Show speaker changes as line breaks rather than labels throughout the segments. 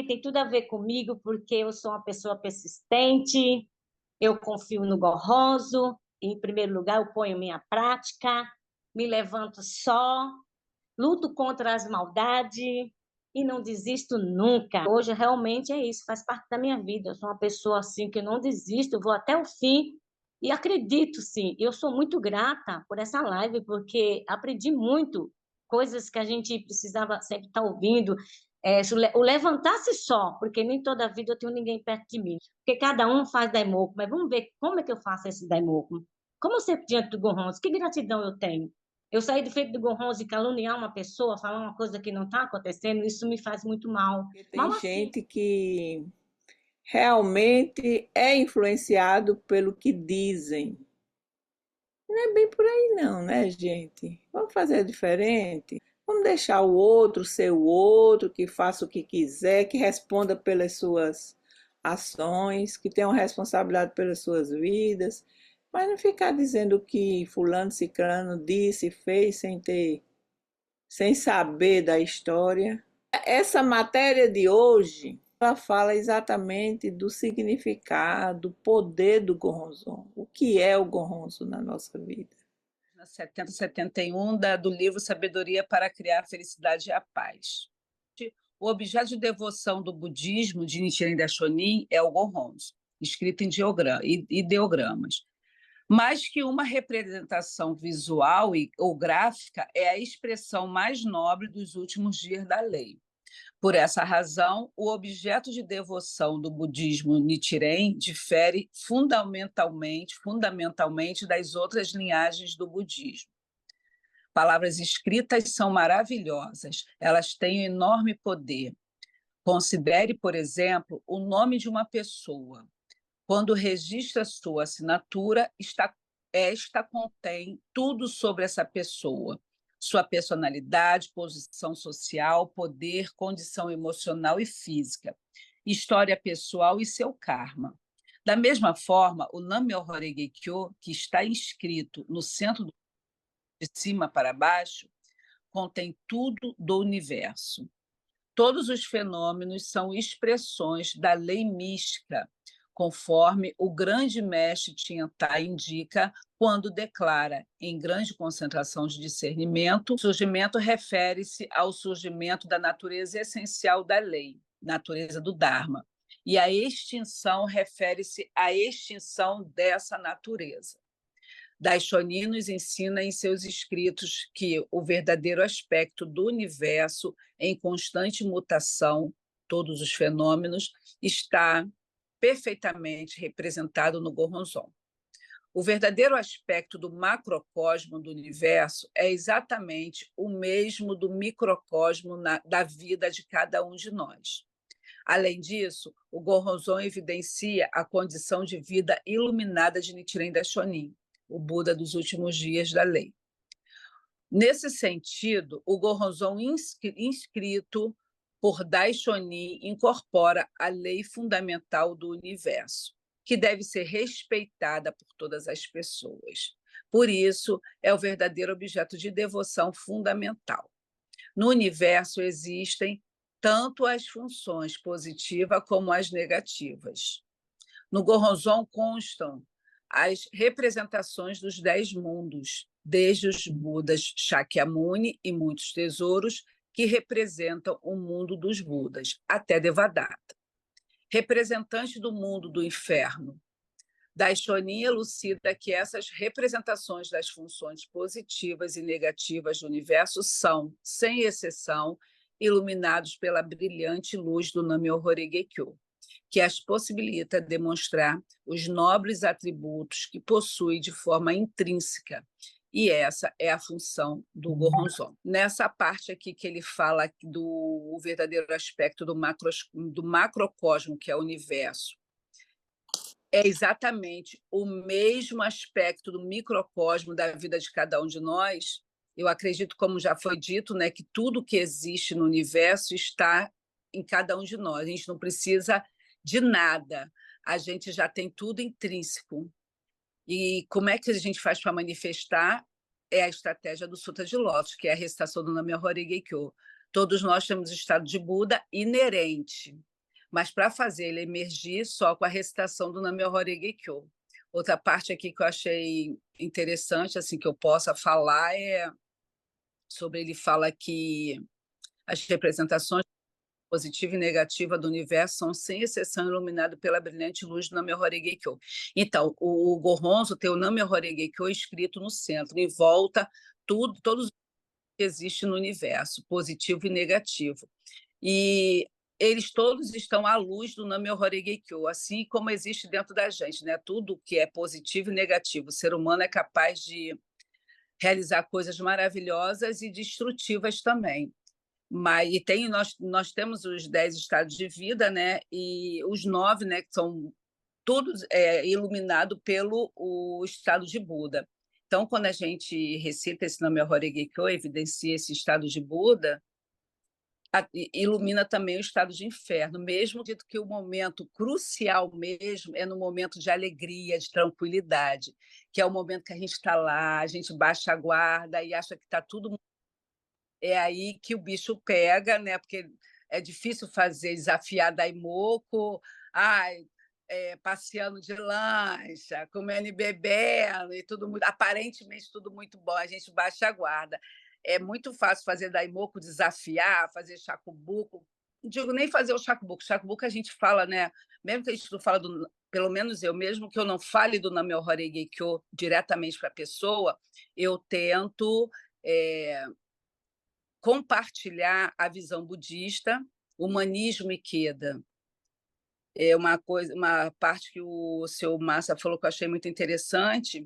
também tem tudo a ver comigo, porque eu sou uma pessoa persistente, eu confio no Gorroso, em primeiro lugar, eu ponho minha prática, me levanto só, luto contra as maldades e não desisto nunca. Hoje realmente é isso, faz parte da minha vida. Eu sou uma pessoa assim que não desisto, eu vou até o fim e acredito sim. Eu sou muito grata por essa live porque aprendi muito coisas que a gente precisava sempre estar ouvindo. O levantar-se só, porque nem toda a vida eu tenho ninguém perto de mim. Porque cada um faz daimoku, mas vamos ver como é que eu faço esse daimoku. Como eu sempre diante do Gorronzo, que gratidão eu tenho. Eu sair de frente do Gorronzo e caluniar uma pessoa, falar uma coisa que não está acontecendo, isso me faz muito mal.
Porque tem
Mal assim.
gente que realmente é influenciado pelo que dizem. Não é bem por aí não, né, gente? Vamos fazer diferente. Vamos deixar o outro ser o outro, que faça o que quiser, que responda pelas suas ações, que tenha uma responsabilidade pelas suas vidas, mas não ficar dizendo o que fulano, ciclano disse, fez sem saber da história. Essa matéria de hoje, ela fala exatamente do significado, do poder do Goronzon. O que é o Goronzon na nossa vida?
Na 7071 do livro Sabedoria para Criar a Felicidade e a Paz. O objeto de devoção do budismo de Nichiren Daishonin é o Goronzo, escrito em ideogramas. Mais que uma representação visual ou gráfica, é a expressão mais nobre dos últimos dias da lei. Por essa razão, o objeto de devoção do budismo Nichiren difere fundamentalmente das outras linhagens do budismo. Palavras escritas são maravilhosas, elas têm um enorme poder. Considere, por exemplo, o nome de uma pessoa. Quando registra sua assinatura, esta contém tudo sobre essa pessoa, sua personalidade, posição social, poder, condição emocional e física, história pessoal e seu karma. Da mesma forma, o Nam-myoho Renge-kyo, que está inscrito no centro de cima para baixo, contém tudo do universo. Todos os fenômenos são expressões da lei mística, conforme o grande mestre Tiantai indica quando declara, em grande concentração de discernimento, o surgimento refere-se ao surgimento da natureza essencial da lei, natureza do Dharma, e a extinção refere-se à extinção dessa natureza. Daishonin nos ensina em seus escritos que o verdadeiro aspecto do universo em constante mutação, todos os fenômenos, está perfeitamente representado no Goronzon. O verdadeiro aspecto do macrocosmo do universo é exatamente o mesmo do microcosmo da vida de cada um de nós. Além disso, o Goronzon evidencia a condição de vida iluminada de Nichiren Daishonin, o Buda dos últimos dias da lei. Nesse sentido, o Goronzon inscrito por Daishonin incorpora a lei fundamental do universo, que deve ser respeitada por todas as pessoas. Por isso, é o verdadeiro objeto de devoção fundamental. No universo existem tanto as funções positivas como as negativas. No Goronzon constam as representações dos 10 mundos, desde os Budas Shakyamuni e muitos tesouros, que representam o mundo dos Budas, até Devadatta. Representante do mundo do inferno, Daishonin elucida que essas representações das funções positivas e negativas do universo são, sem exceção, iluminados pela brilhante luz do Nam-myoho Renge-kyo, que as possibilita demonstrar os nobres atributos que possui de forma intrínseca. E essa é a função do Goronzon. Nessa parte aqui que ele fala do verdadeiro aspecto do macrocosmo, que é o universo, é exatamente o mesmo aspecto do microcosmo da vida de cada um de nós. Eu acredito, como já foi dito, né, que tudo que existe no universo está em cada um de nós. A gente não precisa de nada, a gente já tem tudo intrínseco. E como é que a gente faz para manifestar? É a estratégia do Sutra de Lótus, que é a recitação do Nam-myoho Renge-kyo. Todos nós temos o estado de Buda inerente. mas para fazer ele emergir só com a recitação do Nam-myoho-renge Kyo. Outra parte aqui que eu achei interessante, assim, que eu possa falar é sobre, ele fala que as representações positiva e negativa do universo são, sem exceção, iluminadas pela brilhante luz do Nam-myoho-renge Kyo. Então, o Gohonzo tem o Nam-myoho-renge Kyo escrito no centro, em volta, todos que existem no universo, positivo e negativo. E eles todos estão à luz do Nam-myoho-renge Kyo, assim como existe dentro da gente, né? Tudo que é positivo e negativo. O ser humano é capaz de realizar coisas maravilhosas e destrutivas também. E nós temos os 10 estados de vida, né? E os 9, né, que são todos iluminados pelo o estado de Buda. Então, quando a gente recita esse Nam-myoho-renge Kyo, evidencia esse estado de Buda, ilumina também o estado de inferno, mesmo dito que o momento crucial mesmo é no momento de alegria, de tranquilidade, que é o momento que a gente está lá, a gente baixa a guarda e acha que está tudo. É aí que o bicho pega, né? Porque é difícil fazer desafiar Daimoku, passeando de lancha, comendo e bebendo, e tudo muito, aparentemente tudo muito bom, a gente baixa a guarda. É muito fácil fazer Daimoku, desafiar, fazer Shakubuku. Não digo nem fazer o Shakubuku. Shakubuku a gente fala, né? Mesmo que a gente não fala pelo menos eu, mesmo que eu não fale do Nam-myoho-renge Kyo diretamente para a pessoa, eu tento compartilhar a visão budista, humanismo e Queda. É uma parte que o seu Massa falou que eu achei muito interessante,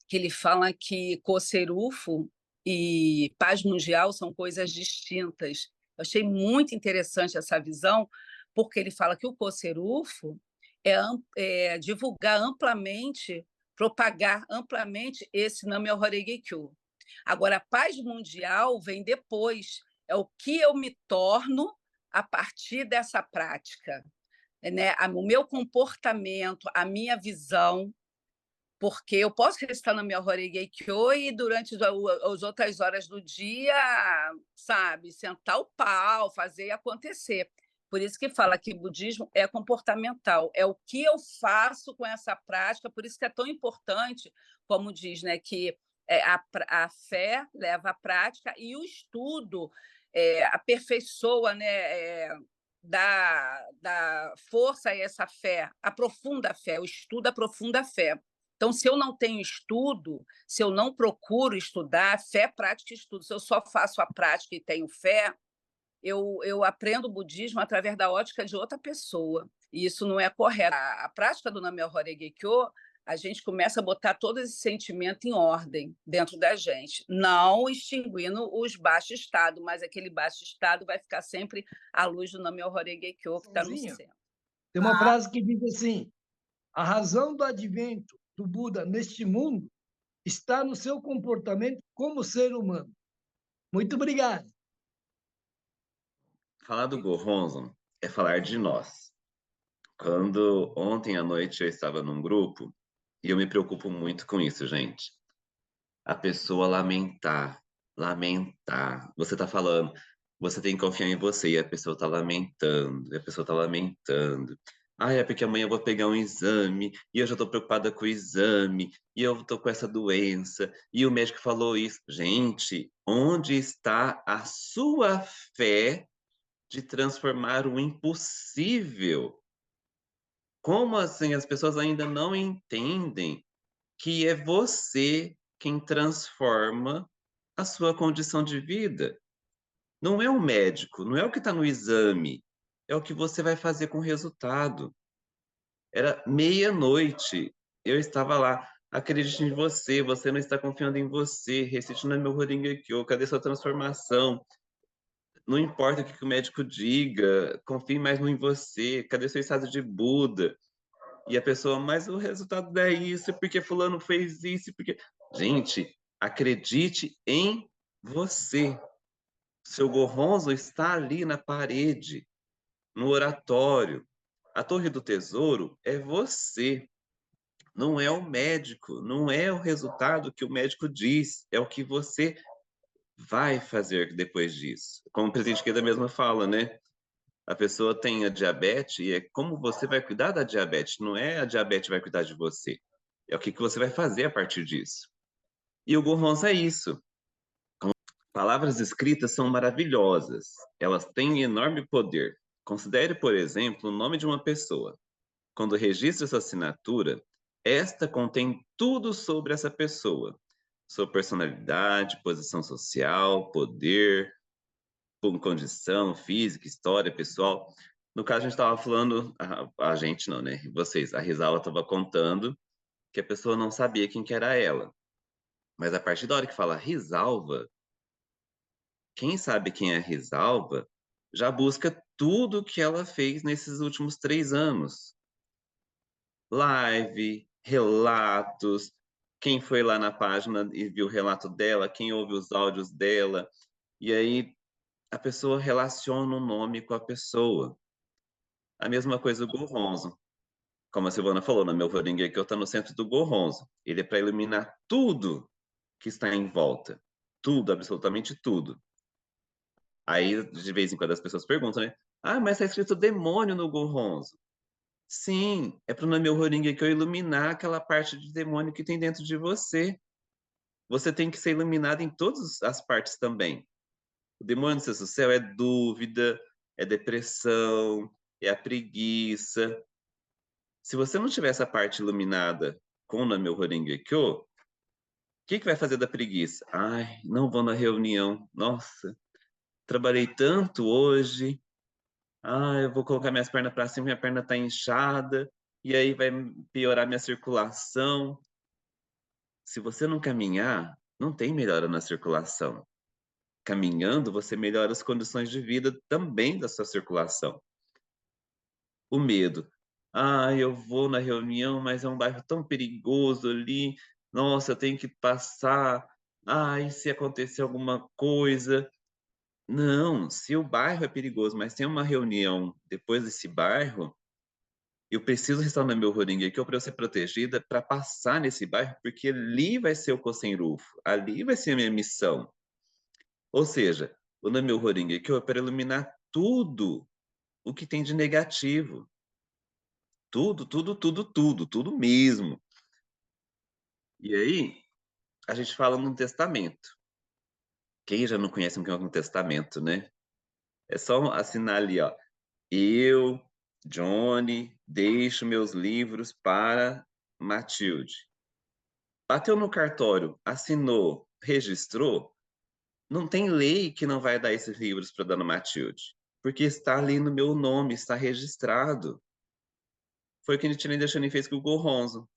que ele fala que Koserufo e paz mundial são coisas distintas. Eu achei muito interessante essa visão, porque ele fala que o Koserufo é divulgar amplamente, propagar amplamente esse Nam-myoho-renge Kyo. Agora, a paz mundial vem depois, é o que eu me torno a partir dessa prática, né? O meu comportamento, a minha visão, porque eu posso recitar na minha Myoho-renge Kyo e durante as outras horas do dia, sabe, sentar o pau, fazer acontecer. Por isso que fala que o budismo é comportamental, é o que eu faço com essa prática, por isso que é tão importante, como diz, né, que a fé leva à prática e o estudo aperfeiçoa, né, dá força a essa fé, aprofunda a fé, o estudo aprofunda a fé. Então, se eu não tenho estudo, se eu não procuro estudar, fé, prática e estudo, se eu só faço a prática e tenho fé, eu aprendo o budismo através da ótica de outra pessoa, e isso não é correto. A prática do Nam-myoho-renge Kyo, a gente começa a botar todo esse sentimento em ordem dentro da gente, não extinguindo os baixos estados, mas aquele baixo estado vai ficar sempre à luz do Nam-myoho-renge Kyo, que está no centro.
Tem uma frase que diz assim: a razão do advento do Buda neste mundo está no seu comportamento como ser humano. Muito obrigado.
Falar do Gohonzon é falar de nós. Quando ontem à noite eu estava num grupo, e eu me preocupo muito com isso, gente. A pessoa lamentar. Você está falando, você tem que confiar em você, e a pessoa está lamentando. É porque amanhã eu vou pegar um exame, e eu já estou preocupada com o exame, e eu estou com essa doença, e o médico falou isso. Gente, onde está a sua fé de transformar o impossível? Como assim as pessoas ainda não entendem que é você quem transforma a sua condição de vida? Não é o médico, não é o que está no exame, é o que você vai fazer com o resultado. Era meia-noite, eu estava lá. Acredite em você, você não está confiando em você. Recite no Nam-myoho-renge Kyo, cadê sua transformação? Não importa o que o médico diga, confie mais em você. Cadê seu estado de Buda? E a pessoa, mas o resultado é isso, porque fulano fez isso, porque... Gente, acredite em você. Seu Gohonzo está ali na parede, no oratório. A Torre do Tesouro é você. Não é o médico, não é o resultado que o médico diz, é o que você vai fazer depois disso. Como o presidente Queda mesmo fala, né? A pessoa tem a diabetes e é como você vai cuidar da diabetes, não é a diabetes vai cuidar de você. É o que você vai fazer a partir disso. E o Gohonzon é isso. Palavras escritas são maravilhosas. Elas têm enorme poder. Considere, por exemplo, o nome de uma pessoa. Quando registra sua assinatura, esta contém tudo sobre essa pessoa. Sua personalidade, posição social, poder, condição física, história pessoal. No caso, a gente estava falando, a gente não, né? Vocês, a Rizala estava contando que a pessoa não sabia quem que era ela. Mas a partir da hora que fala Rizalva, quem sabe quem é Rizalva já busca tudo que ela fez nesses últimos 3 anos. Live, relatos, quem foi lá na página e viu o relato dela, quem ouve os áudios dela, e aí a pessoa relaciona o nome com a pessoa. A mesma coisa o Gohonzon. Como a Silvana falou, no meu Voringue que eu estou no centro do Gohonzon. Ele é para iluminar tudo que está em volta. Tudo, absolutamente tudo. Aí, de vez em quando, as pessoas perguntam, né? Ah, mas está escrito demônio no Gohonzon. Sim, é para o meu Voringue que eu iluminar aquela parte de demônio que tem dentro de você. Você tem que ser iluminado em todas as partes também. O demônio do seu céu é dúvida, é depressão, é a preguiça. Se você não tiver essa parte iluminada com o Namyo Horengekyo, o que vai fazer da preguiça? Ai, não vou na reunião. Nossa, trabalhei tanto hoje. Ai, eu vou colocar minhas pernas para cima, minha perna está inchada, e aí vai piorar minha circulação. Se você não caminhar, não tem melhora na circulação. Caminhando, você melhora as condições de vida também da sua circulação. O medo. Ah, eu vou na reunião, mas é um bairro tão perigoso ali. Nossa, eu tenho que passar. Ai, se acontecer alguma coisa. Não, se o bairro é perigoso, mas tem uma reunião depois desse bairro, eu preciso restaurar meu Horingue aqui para eu ser protegida para passar nesse bairro, porque ali vai ser o Kosenrufo, ali vai ser a minha missão. Ou seja, o Namyo Horinge aqui é para iluminar tudo o que tem de negativo. Tudo, tudo, tudo, tudo, tudo mesmo. E aí, a gente fala no testamento. Quem já não conhece o que é um testamento, né? É só assinar ali, ó. Eu, Johnny, deixo meus livros para Matilde. Bateu no cartório, assinou, registrou, não tem lei que não vai dar esses livros para Dona Matilde, porque está ali no meu nome, está registrado. Foi o que a Nichiren Daishonin fez com o Gohonzon.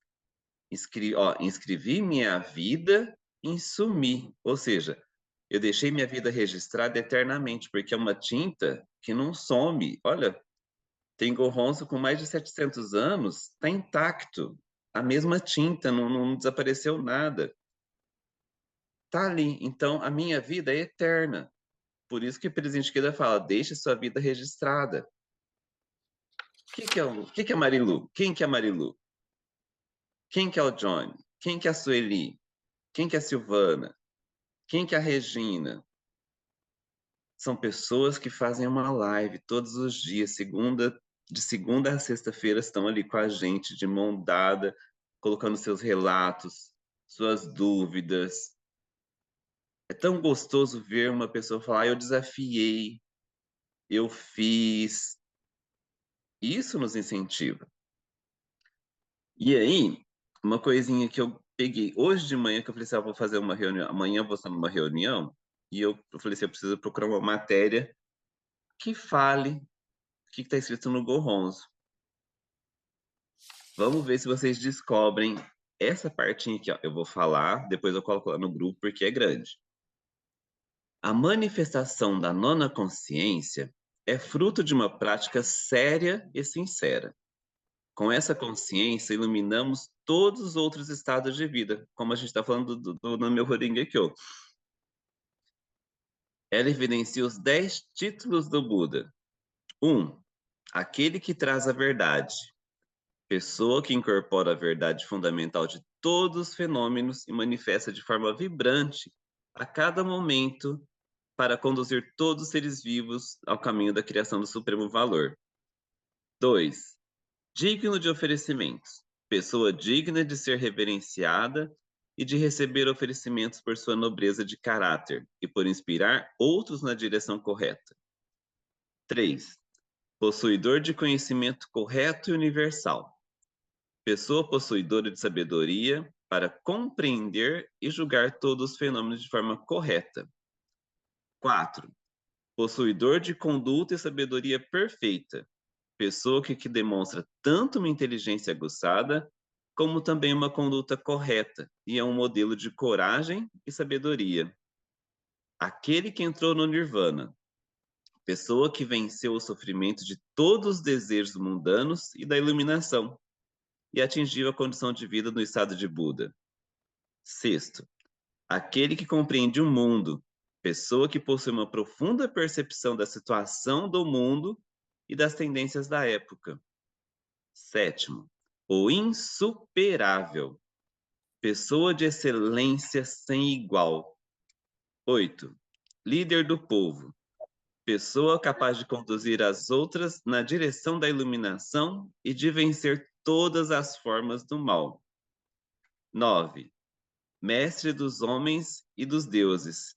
Inscrevi minha vida em Sumi, ou seja, eu deixei minha vida registrada eternamente, porque é uma tinta que não some. Olha, tem Gohonzon com mais de 700 anos, está intacto. A mesma tinta, não desapareceu nada. Está ali. Então, a minha vida é eterna. Por isso que o presidente Kida fala, deixe sua vida registrada. O que é Marilu? Quem que é Marilu? Quem que é o Johnny? Quem que é a Sueli? Quem que é a Silvana? Quem que é a Regina? São pessoas que fazem uma live todos os dias, de segunda a sexta-feira, estão ali com a gente, de mão dada, colocando seus relatos, suas dúvidas. É tão gostoso ver uma pessoa falar, eu desafiei, eu fiz. Isso nos incentiva. E aí, uma coisinha que eu peguei hoje de manhã, que eu falei assim, vou fazer uma reunião, amanhã eu vou estar numa reunião, e eu falei assim, eu preciso procurar uma matéria que fale o que está escrito no Gohonzon. Vamos ver se vocês descobrem essa partinha aqui, ó. Eu vou falar, depois eu coloco lá no grupo, porque é grande. A manifestação da nona consciência é fruto de uma prática séria e sincera. Com essa consciência, iluminamos todos os outros estados de vida, como a gente está falando do Namyo Horengekyo. Ela evidencia os 10 títulos do Buda. 1. Aquele que traz a verdade. Pessoa que incorpora a verdade fundamental de todos os fenômenos e manifesta de forma vibrante a cada momento para conduzir todos os seres vivos ao caminho da criação do supremo valor. 2. Digno de oferecimentos. Pessoa digna de ser reverenciada e de receber oferecimentos por sua nobreza de caráter e por inspirar outros na direção correta. 3. Possuidor de conhecimento correto e universal. Pessoa possuidora de sabedoria para compreender e julgar todos os fenômenos de forma correta. 4. Possuidor de conduta e sabedoria perfeita. Pessoa que demonstra tanto uma inteligência aguçada, como também uma conduta correta, e é um modelo de coragem e sabedoria. Aquele que entrou no Nirvana. Pessoa que venceu o sofrimento de todos os desejos mundanos e da iluminação, e atingiu a condição de vida no estado de Buda. 6. Aquele que compreende o mundo. Pessoa que possui uma profunda percepção da situação do mundo e das tendências da época. 7. O insuperável. Pessoa de excelência sem igual. 8. Líder do povo. Pessoa capaz de conduzir as outras na direção da iluminação e de vencer todas as formas do mal. 9. Mestre dos homens e dos deuses.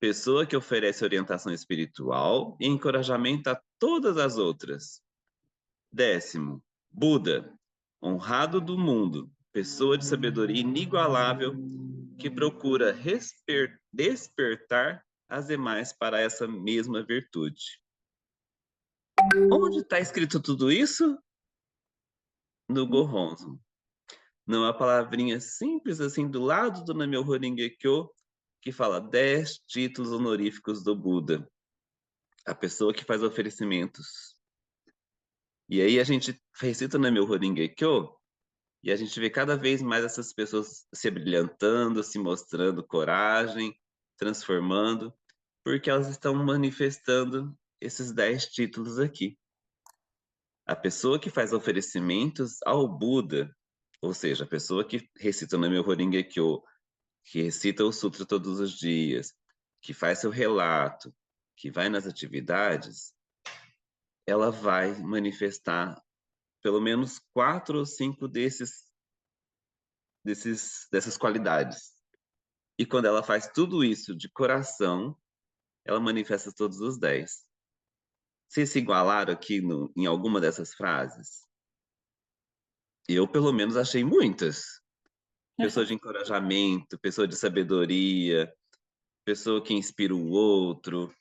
Pessoa que oferece orientação espiritual e encorajamento a todas as outras. 10. Buda, honrado do mundo, pessoa de sabedoria inigualável que procura despertar as demais para essa mesma virtude. Onde está escrito tudo isso? No Gohonzon. Numa palavrinha simples assim do lado do Nam-myoho Renge-kyo, que fala 10 títulos honoríficos do Buda. A pessoa que faz oferecimentos. E aí a gente recita o Nam-myoho Renge-kyo e a gente vê cada vez mais essas pessoas se abrilhantando, se mostrando coragem, transformando, porque elas estão manifestando esses 10 títulos aqui. A pessoa que faz oferecimentos ao Buda, ou seja, a pessoa que recita o Nam-myoho Renge-kyo, que recita o Sutra todos os dias, que faz seu relato, que vai nas atividades, ela vai manifestar pelo menos 4 ou 5 dessas qualidades. E quando ela faz tudo isso de coração, ela manifesta todos os 10. Vocês se igualaram aqui em alguma dessas frases? Eu, pelo menos, achei muitas. Pessoa de encorajamento, pessoa de sabedoria, pessoa que inspira o outro.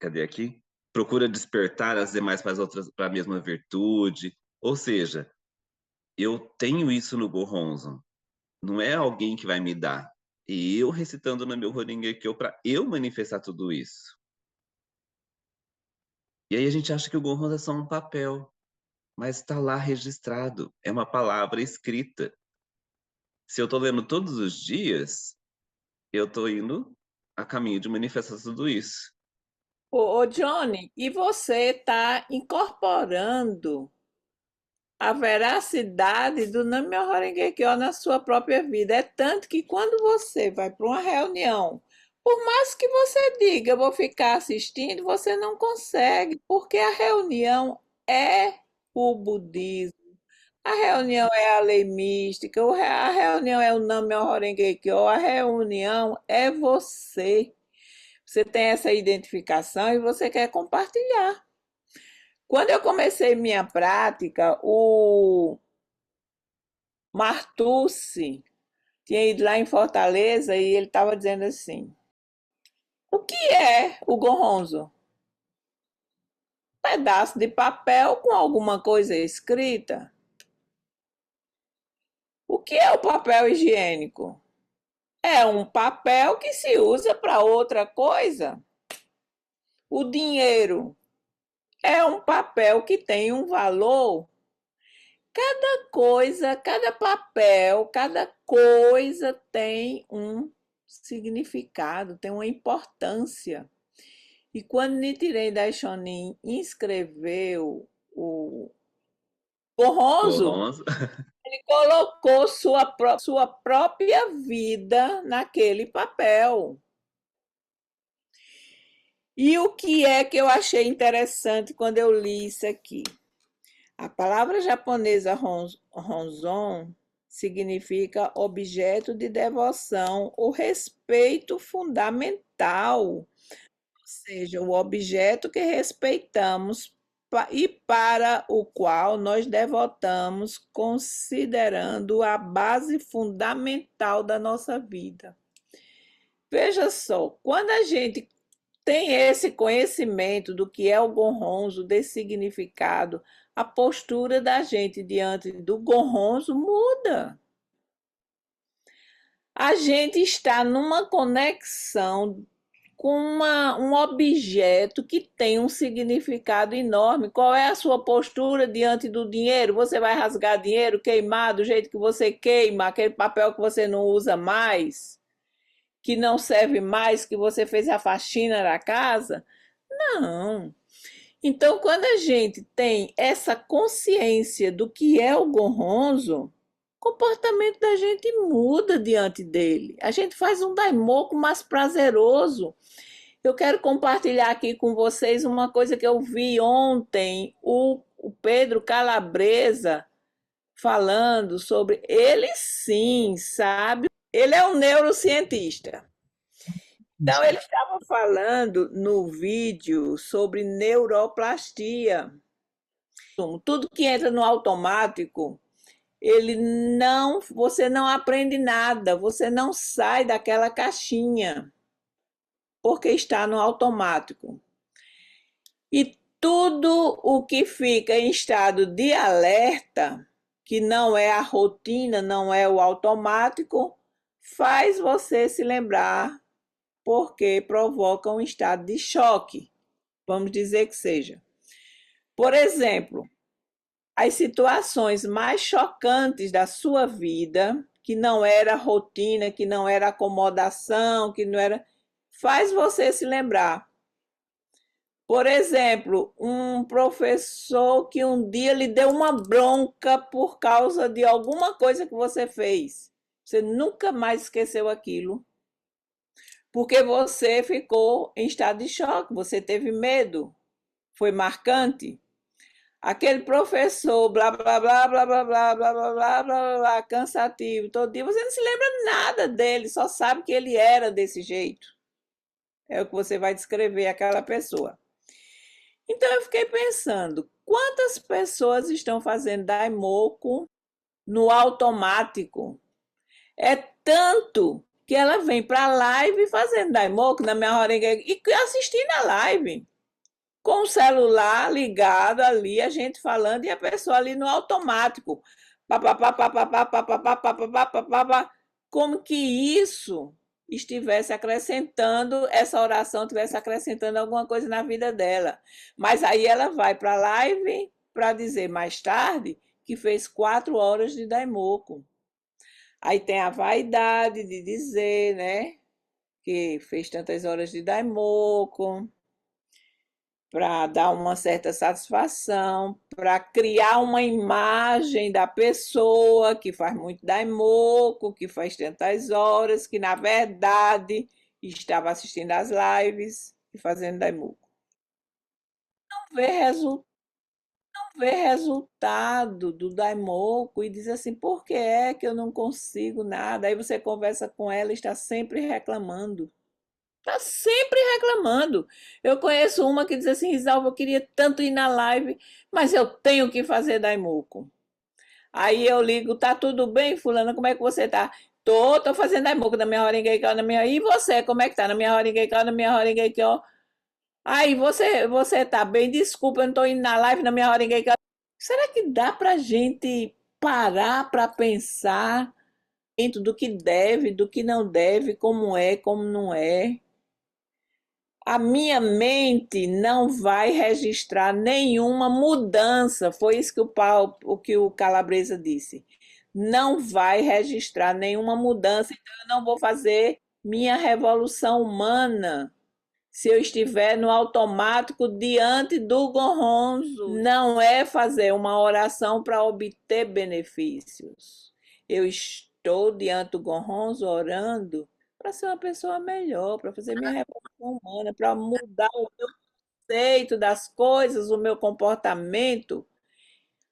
Cadê aqui? Procura despertar as demais para a mesma virtude. Ou seja, eu tenho isso no Gohonzon. Não é alguém que vai me dar. E eu recitando no meu Renge-kyo para eu manifestar tudo isso. E aí a gente acha que o Gohonzon é só um papel. Mas está lá registrado. É uma palavra escrita. Se eu estou lendo todos os dias, eu estou indo a caminho de manifestar tudo isso.
Ô, Johnny, e você está incorporando a veracidade do Nam-myoho Renge-kyo na sua própria vida. É tanto que quando você vai para uma reunião, por mais que você diga, eu vou ficar assistindo, você não consegue, porque a reunião é o budismo, a reunião é a lei mística, a reunião é o Nam-myoho Renge-kyo, a reunião é você. Você tem essa identificação e você quer compartilhar. Quando eu comecei minha prática, o Martucci tinha ido lá em Fortaleza e ele estava dizendo assim: o que é o Gohonzon? Um pedaço de papel com alguma coisa escrita. O que é o papel higiênico? É um papel que se usa para outra coisa. O dinheiro é um papel que tem um valor. Cada coisa, cada papel, cada coisa tem um significado, tem uma importância. E quando Nichiren Daishonin inscreveu o Gohonzon, Ele colocou sua própria vida naquele papel. E o que é que eu achei interessante quando eu li isso aqui? A palavra japonesa honzon significa objeto de devoção, o respeito fundamental, ou seja, o objeto que respeitamos e para o qual nós devotamos, considerando a base fundamental da nossa vida. Veja só, quando a gente tem esse conhecimento do que é o gonronzo, desse significado, a postura da gente diante do gonronzo muda. A gente está numa conexão com um objeto que tem um significado enorme. Qual é a sua postura diante do dinheiro? Você vai rasgar dinheiro, queimar do jeito que você queima, aquele papel que você não usa mais, que não serve mais, que você fez a faxina da casa? Não. Então, quando a gente tem essa consciência do que é o gonronzo, o comportamento da gente muda diante dele. A gente faz um daimoku mais prazeroso. Eu quero compartilhar aqui com vocês uma coisa que eu vi ontem, o Pedro Calabresa falando sobre ele sim, sabe? Ele é um neurocientista. Então, ele estava falando no vídeo sobre neuroplastia. Tudo que entra no automático, você não aprende nada, você não sai daquela caixinha, porque está no automático. E tudo o que fica em estado de alerta, que não é a rotina, não é o automático, faz você se lembrar, porque provoca um estado de choque, vamos dizer que seja. Por exemplo, as situações mais chocantes da sua vida, que não era rotina, que não era acomodação, que não era, faz você se lembrar. Por exemplo, um professor que um dia lhe deu uma bronca por causa de alguma coisa que você fez. Você nunca mais esqueceu aquilo, porque você ficou em estado de choque, você teve medo, foi marcante. Aquele professor, blá, blá, blá, blá, blá, blá, blá, blá, blá, blá, blá, cansativo, todo dia, você não se lembra nada dele, só sabe que ele era desse jeito. É o que você vai descrever aquela pessoa. Então eu fiquei pensando, quantas pessoas estão fazendo daimoku no automático? É tanto que ela vem para a live fazendo daimoku na minha hora e assistindo a live, com o celular ligado ali, a gente falando e a pessoa ali no automático. Como que isso estivesse acrescentando, essa oração estivesse acrescentando alguma coisa na vida dela. Mas aí ela vai para a live para dizer mais tarde que fez 4 horas de daimoku. Aí tem a vaidade de dizer, né, que fez tantas horas de daimoku, para dar uma certa satisfação, para criar uma imagem da pessoa que faz muito daimoku, que faz tantas horas, que na verdade estava assistindo às lives e fazendo daimoku. Não vê resultado do daimoku e diz assim, por que é que eu não consigo nada? Aí você conversa com ela e está sempre reclamando. Está sempre reclamando. Eu conheço uma que diz assim, Risalva, eu queria tanto ir na live, mas eu tenho que fazer daimoku. Aí eu ligo, tá tudo bem, fulana, como é que você tá? Tô fazendo daimoku na minha hora na minha... E você, como é que tá? Na minha hora na minha hora Aí você tá bem, desculpa, eu não tô indo na live na minha hora Será que dá pra gente parar para pensar dentro do que deve, do que não deve, como não é? A minha mente não vai registrar nenhuma mudança. Foi isso que o que o Calabresa disse. Não vai registrar nenhuma mudança, então eu não vou fazer minha revolução humana se eu estiver no automático diante do Goronzo. Não é fazer uma oração para obter benefícios. Eu estou diante do Goronzo orando para ser uma pessoa melhor, para fazer minha revolução humana, para mudar o meu conceito das coisas, o meu comportamento.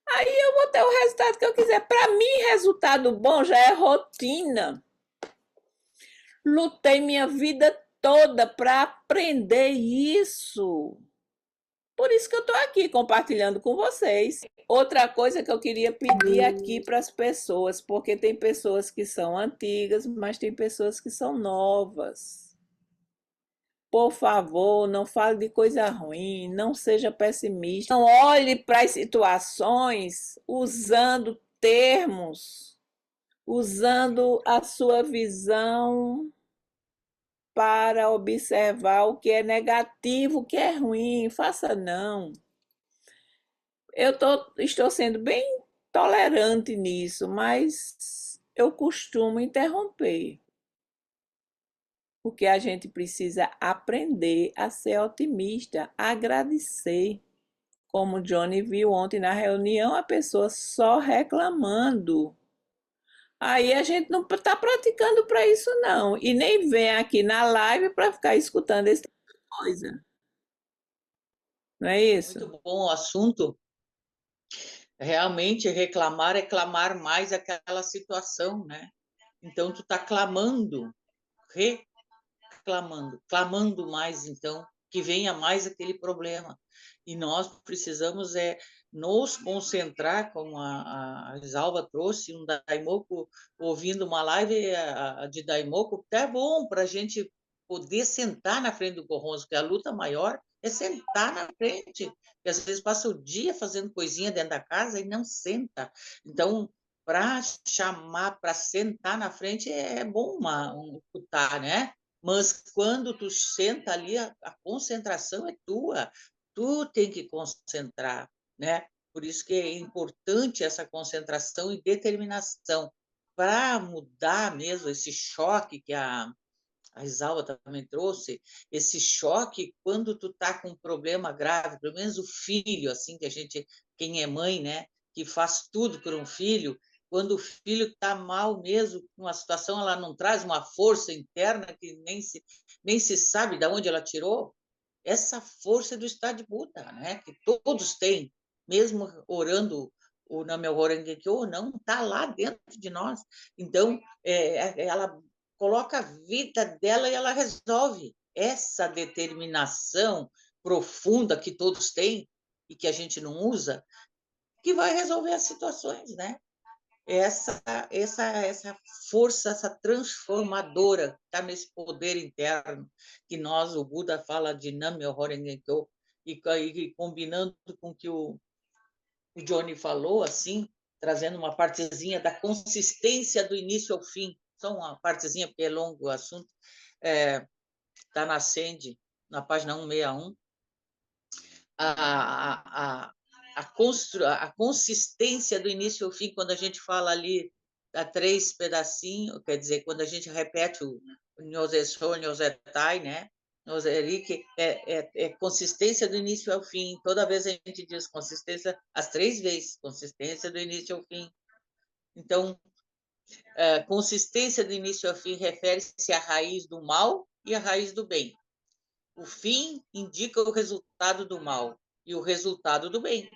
Aí eu vou ter o resultado que eu quiser. Para mim, resultado bom já é rotina. Lutei minha vida toda para aprender isso. Por isso que eu estou aqui compartilhando com vocês. Outra coisa que eu queria pedir aqui para as pessoas, porque tem pessoas que são antigas, mas tem pessoas que são novas. Por favor, não fale de coisa ruim, não seja pessimista. Não olhe para as situações usando termos, usando a sua visão para observar o que é negativo, o que é ruim. Faça não. Estou sendo bem tolerante nisso, mas eu costumo interromper. Porque a gente precisa aprender a ser otimista, a agradecer. Como o Johnny viu ontem na reunião, a pessoa só reclamando. Aí a gente não está praticando para isso, não. E nem vem aqui na live para ficar escutando essa coisa. Não é isso?
Muito bom o assunto. Realmente, reclamar é clamar mais aquela situação, né? Então, tu está clamando, reclamando, clamando mais, então, que venha mais aquele problema. E nós precisamos nos concentrar, como a Isalva trouxe, um Daimoku, ouvindo uma live de Daimoku, até bom para a gente poder sentar na frente do Goronzo, porque a luta maior é sentar na frente, porque às vezes passa o dia fazendo coisinha dentro da casa e não senta. Então, para chamar, para sentar na frente, é bom escutar, né? Mas quando tu senta ali, a concentração é tua. Tu tem que concentrar, né? Por isso que é importante essa concentração e determinação para mudar mesmo esse choque que a Isaura também trouxe, esse choque quando tu tá com um problema grave, pelo menos o filho, assim, que a gente, quem é mãe, né, que faz tudo por um filho, quando o filho está mal mesmo, uma situação, ela não traz uma força interna que nem se sabe de onde ela tirou, essa força do estado de Buda, né, que todos têm, mesmo orando o Nam-myoho Renge-kyo ou não, está lá dentro de nós. Então, ela coloca a vida dela e ela resolve. Essa determinação profunda que todos têm e que a gente não usa, que vai resolver as situações, né? Essa força, essa transformadora que está nesse poder interno que nós, o Buda fala de Nam-myoho Renge-kyo, e combinando com o que o Johnny falou, assim, trazendo uma partezinha da consistência do início ao fim, só uma partezinha, porque é longo o assunto, está na Sende, na página 161, a consistência do início ao fim, quando a gente fala ali a 3 pedacinhos, quer dizer, quando a gente repete o Nyoze Sho, Nyoze Tai, né? Nyoze Ri, é consistência do início ao fim. Toda vez a gente diz consistência, as 3 vezes, consistência do início ao fim. Então, consistência do início ao fim refere-se à raiz do mal e à raiz do bem. O fim indica o resultado do mal e o resultado do bem.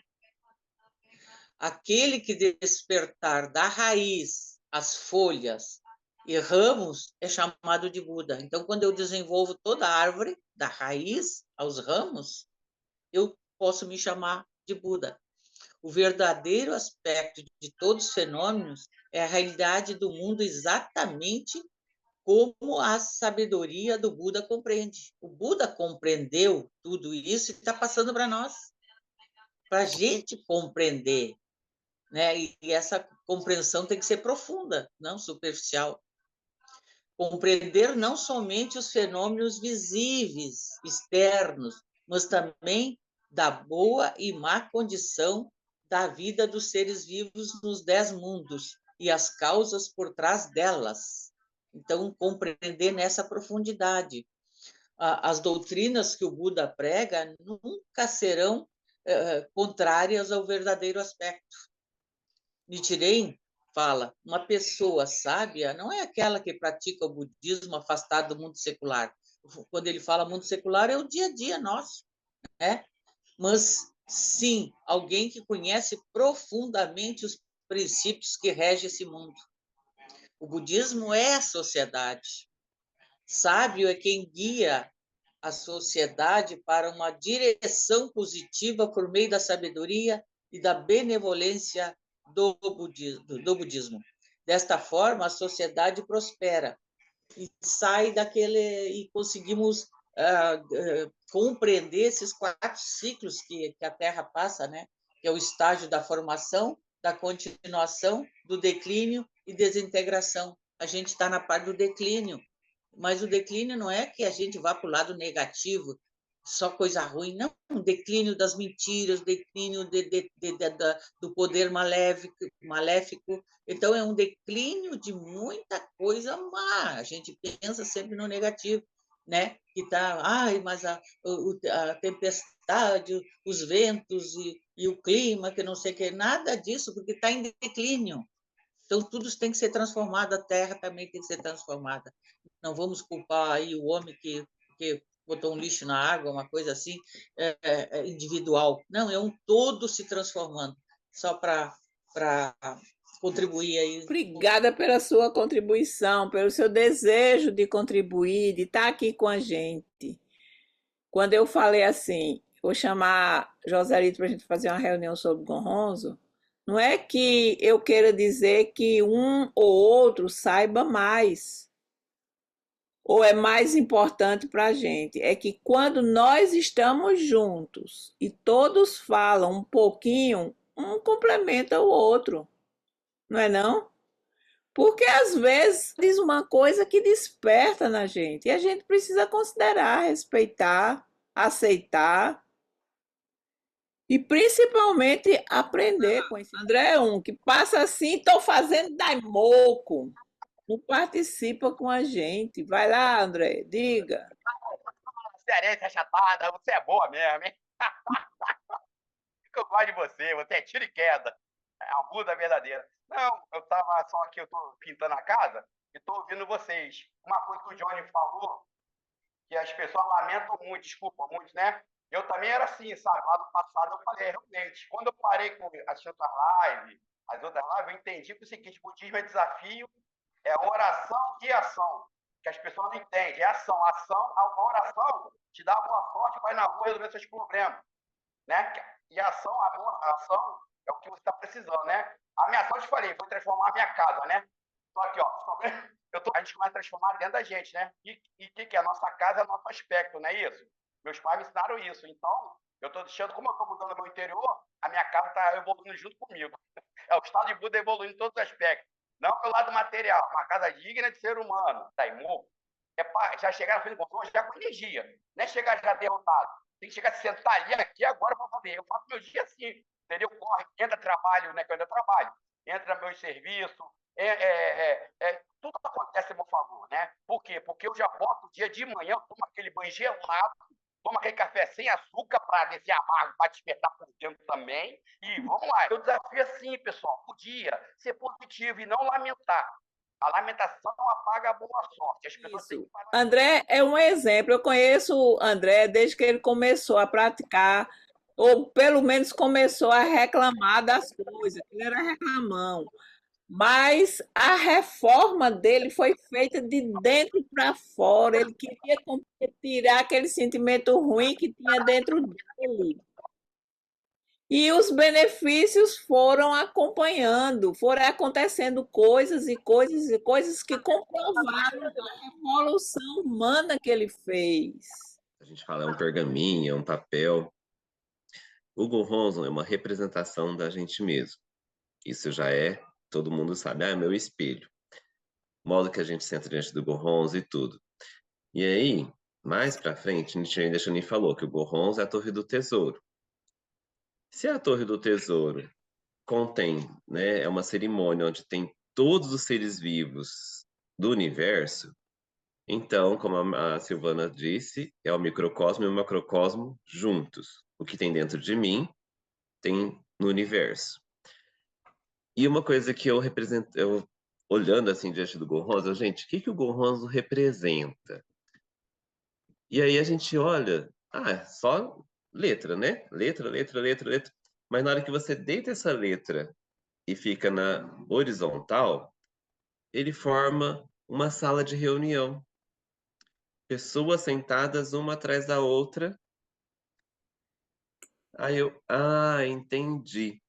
Aquele que despertar da raiz as folhas e ramos é chamado de Buda. Então, quando eu desenvolvo toda a árvore, da raiz aos ramos, eu posso me chamar de Buda. O verdadeiro aspecto de todos os fenômenos é a realidade do mundo exatamente como a sabedoria do Buda compreende. O Buda compreendeu tudo isso e está passando para nós, para a gente compreender, né? E essa compreensão tem que ser profunda, não superficial. Compreender não somente os fenômenos visíveis, externos, mas também da boa e má condição da vida dos seres vivos nos 10 mundos e as causas por trás delas. Então, compreender nessa profundidade. as doutrinas que o Buda prega nunca serão contrárias ao verdadeiro aspecto. Nichiren fala, uma pessoa sábia não é aquela que pratica o budismo afastado do mundo secular. Quando ele fala mundo secular, é o dia a dia nosso, né? Mas, sim, alguém que conhece profundamente os princípios que regem esse mundo. O budismo é a sociedade. Sábio é quem guia a sociedade para uma direção positiva por meio da sabedoria e da benevolência do budismo. Desta forma, a sociedade prospera e sai daquele e conseguimos compreender esses 4 ciclos que a Terra passa, né? Que é o estágio da formação, da continuação, do declínio e desintegração. A gente está na parte do declínio, mas o declínio não é que a gente vá para o lado negativo, só coisa ruim, não. O declínio das mentiras, o declínio do poder maléfico. Então, é um declínio de muita coisa má. A gente pensa sempre no negativo, né? Que está, mas a tempestade, os ventos e o clima, que não sei o que, nada disso, porque está em declínio. Então, tudo tem que ser transformado, a terra também tem que ser transformada. Não vamos culpar aí o homem que botou um lixo na água, uma coisa assim, individual. Não, é um todo se transformando, só para contribuir aí.
Obrigada pela sua contribuição, pelo seu desejo de contribuir, de estar aqui com a gente. Quando eu falei assim, vou chamar Joselito para a gente fazer uma reunião sobre Gonronzo, não é que eu queira dizer que um ou outro saiba mais, ou é mais importante para a gente. É que quando nós estamos juntos e todos falam um pouquinho, um complementa o outro, não é não? Porque às vezes diz uma coisa que desperta na gente e a gente precisa considerar, respeitar, aceitar e principalmente aprender com esse André que passa assim, estou fazendo daimoco, não participa com a gente. Vai lá, André, diga.
Cearense achatada, você é boa mesmo, hein? Eu gosto de você é tiro e queda. É a Buda verdadeira. Não, eu tava só aqui, eu tô pintando a casa e tô ouvindo vocês. Uma coisa que o Johnny falou, que as pessoas lamentam muito, desculpa, muito, né? Eu também era assim, sabe? Lá no passado eu falei, realmente, quando eu parei com as outras lives, eu entendi que o seguinte, budismo é desafio, é oração e ação, que as pessoas não entendem, é ação. A oração te dá boa sorte, vai na rua resolver seus problemas, né? E a ação é o que você está precisando, né? A minha ação, eu te falei, foi transformar a minha casa, né? Só que, ó, a gente começa a transformar dentro da gente, né? E o que é? A nossa casa é o nosso aspecto, não é isso? Meus pais me ensinaram isso. Então, eu estou deixando, como eu estou mudando o meu interior, a minha casa está evoluindo junto comigo. É o estado de Buda evoluindo em todos os aspectos. Não pelo lado material, uma casa digna de ser humano. Daimô, já chegar na frente do controle já com energia. Não é chegar já derrotado. Tem que chegar, sentar ali, aqui, agora eu vou fazer. Eu faço meu dia assim, entendeu? Corre, entra trabalho, né? Que eu ainda trabalho. Entra meu serviço. Tudo acontece a meu favor, né? Por quê? Porque eu já boto o dia de manhã, eu tomo aquele banho gelado, tomo aquele café sem açúcar para descer amargo, para despertar por dentro também. E vamos lá. Eu desafio assim, pessoal, podia ser positivo e não lamentar. A lamentação apaga a boa sorte. As pessoas têm que parar...
André é um exemplo. Eu conheço o André desde que ele começou a praticar, ou pelo menos começou a reclamar das coisas. Ele era reclamão. Mas a reforma dele foi feita de dentro para fora. Ele queria tirar aquele sentimento ruim que tinha dentro dele. E os benefícios foram acompanhando, foram acontecendo coisas e coisas e coisas que comprovaram a revolução humana que ele fez.
A gente fala, é um pergaminho, é um papel. O Gonronzo é uma representação da gente mesmo. Isso já é, todo mundo sabe, é meu espelho. O modo que a gente senta diante do Gonronzo e tudo. E aí, mais pra frente, Nichiren Daishonin falou que o Gonronzo é a Torre do Tesouro. Se a Torre do Tesouro contém, né, é uma cerimônia onde tem todos os seres vivos do universo, Então, como a Silvana disse, é o microcosmo e o macrocosmo juntos. O que tem dentro de mim tem no universo. E uma coisa que eu represento, olhando assim diante do Gonhoso, gente, o que que o Gonhoso representa? E aí a gente olha, é só letra, né? Letra, letra, letra, letra. Mas na hora que você deita essa letra e fica na horizontal, ele forma uma sala de reunião. Pessoas sentadas uma atrás da outra. Aí entendi.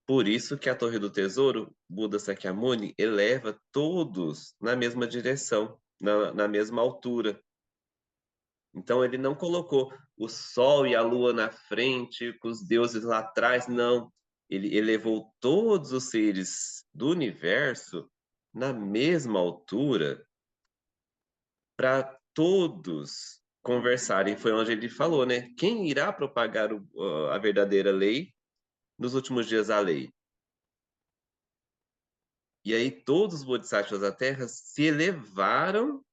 Por isso que a Torre do Tesouro, Buda Sakyamuni, eleva todos na mesma direção, na mesma altura. Então ele não colocou o Sol e a Lua na frente, com os deuses lá atrás, não. Ele elevou todos os seres do universo na mesma altura para todos conversarem. Foi onde ele falou, né? Quem irá propagar a verdadeira lei nos últimos dias a lei? E aí todos os bodhisattvas da Terra se elevaram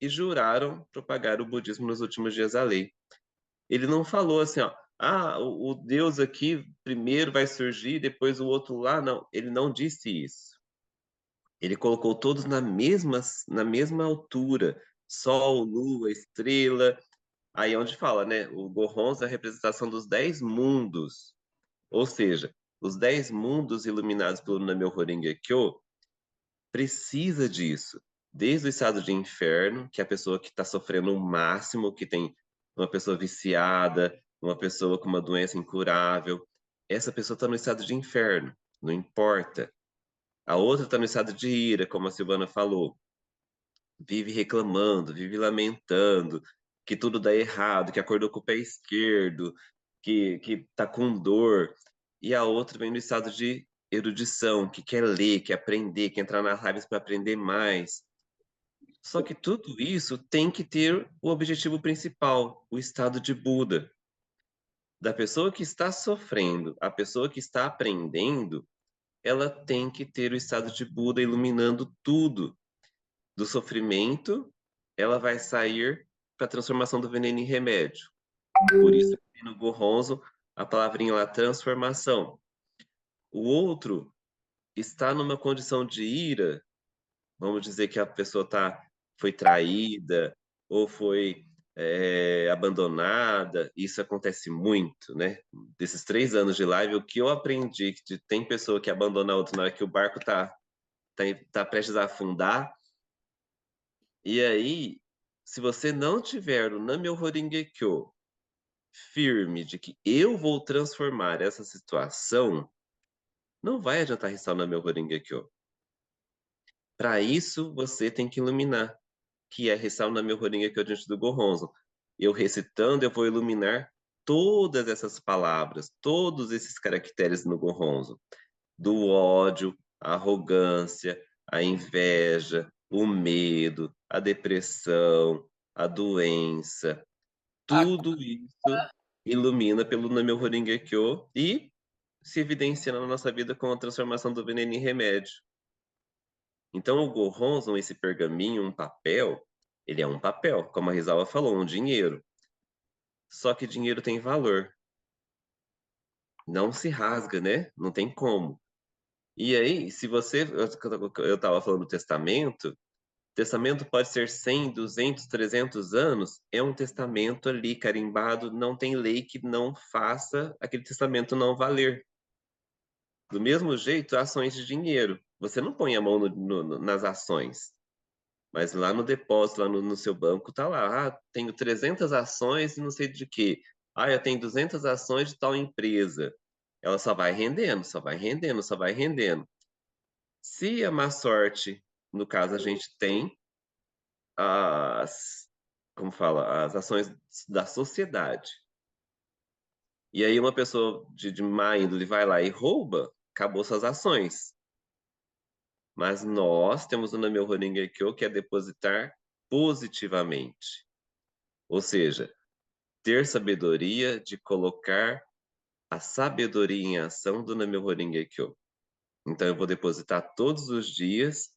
e juraram propagar o budismo nos últimos dias a lei. Ele não falou assim, ó, o Deus aqui primeiro vai surgir, depois o outro lá, não. Ele não disse isso. Ele colocou todos na mesma altura, Sol, Lua, estrela. Aí é onde fala, né? O Gohonzon é a representação dos 10 mundos. Ou seja, os 10 mundos iluminados pelo Namyo Horinge Kyo precisa disso. Desde o estado de inferno, que é a pessoa que está sofrendo o máximo, que tem uma pessoa viciada, uma pessoa com uma doença incurável. Essa pessoa está no estado de inferno, não importa. A outra está no estado de ira, como a Silvana falou. Vive reclamando, vive lamentando, que tudo dá errado, que acordou com o pé esquerdo, que tá com dor. E a outra vem no estado de erudição, que quer ler, quer aprender, quer entrar nas lives para aprender mais. Só que tudo isso tem que ter o objetivo principal, o estado de Buda. Da pessoa que está sofrendo, a pessoa que está aprendendo, ela tem que ter o estado de Buda iluminando tudo. Do sofrimento, ela vai sair para a transformação do veneno em remédio. Por isso que no Gohonzon a palavrinha lá, transformação. O outro está numa condição de ira, vamos dizer que a pessoa foi traída ou foi abandonada, isso acontece muito, né? Desses 3 anos de live, o que eu aprendi que tem pessoa que abandona a outra na hora que o barco tá prestes a afundar, e aí, se você não tiver o Namyo Horinge Kyo firme de que eu vou transformar essa situação, não vai adiantar restar o Namyo Horinge Kyo. Para isso, você tem que iluminar, que é restar o Namyo Horinge Kyo diante do Gohonzon. Eu recitando, eu vou iluminar todas essas palavras, todos esses caracteres no Gohonzon. Do ódio, a arrogância, a inveja, o medo, a depressão, a doença. Tudo isso ilumina pelo Namyo Horinge Kyo e se evidencia na nossa vida com a transformação do veneno em remédio. Então, o Gohonzon, esse pergaminho, um papel, ele é um papel, como a Rizawa falou, um dinheiro. Só que dinheiro tem valor. Não se rasga, né? Não tem como. E aí, se você. Eu estava falando do testamento pode ser 100, 200, 300 anos, é um testamento ali carimbado, não tem lei que não faça aquele testamento não valer. Do mesmo jeito, ações de dinheiro. Você não põe a mão nas ações, mas lá no depósito, lá no seu banco, tá lá, tenho 300 ações e não sei de quê. Eu tenho 200 ações de tal empresa. Ela só vai rendendo, só vai rendendo, só vai rendendo. Se a má sorte, no caso, a gente tem como fala, as ações da sociedade. E aí uma pessoa de má índole vai lá e rouba, acabou suas ações. Mas nós temos o Namyo Horinge Kyo, que é depositar positivamente. Ou seja, ter sabedoria de colocar a sabedoria em ação do Namyo Horinge Kyo. Então eu vou depositar todos os dias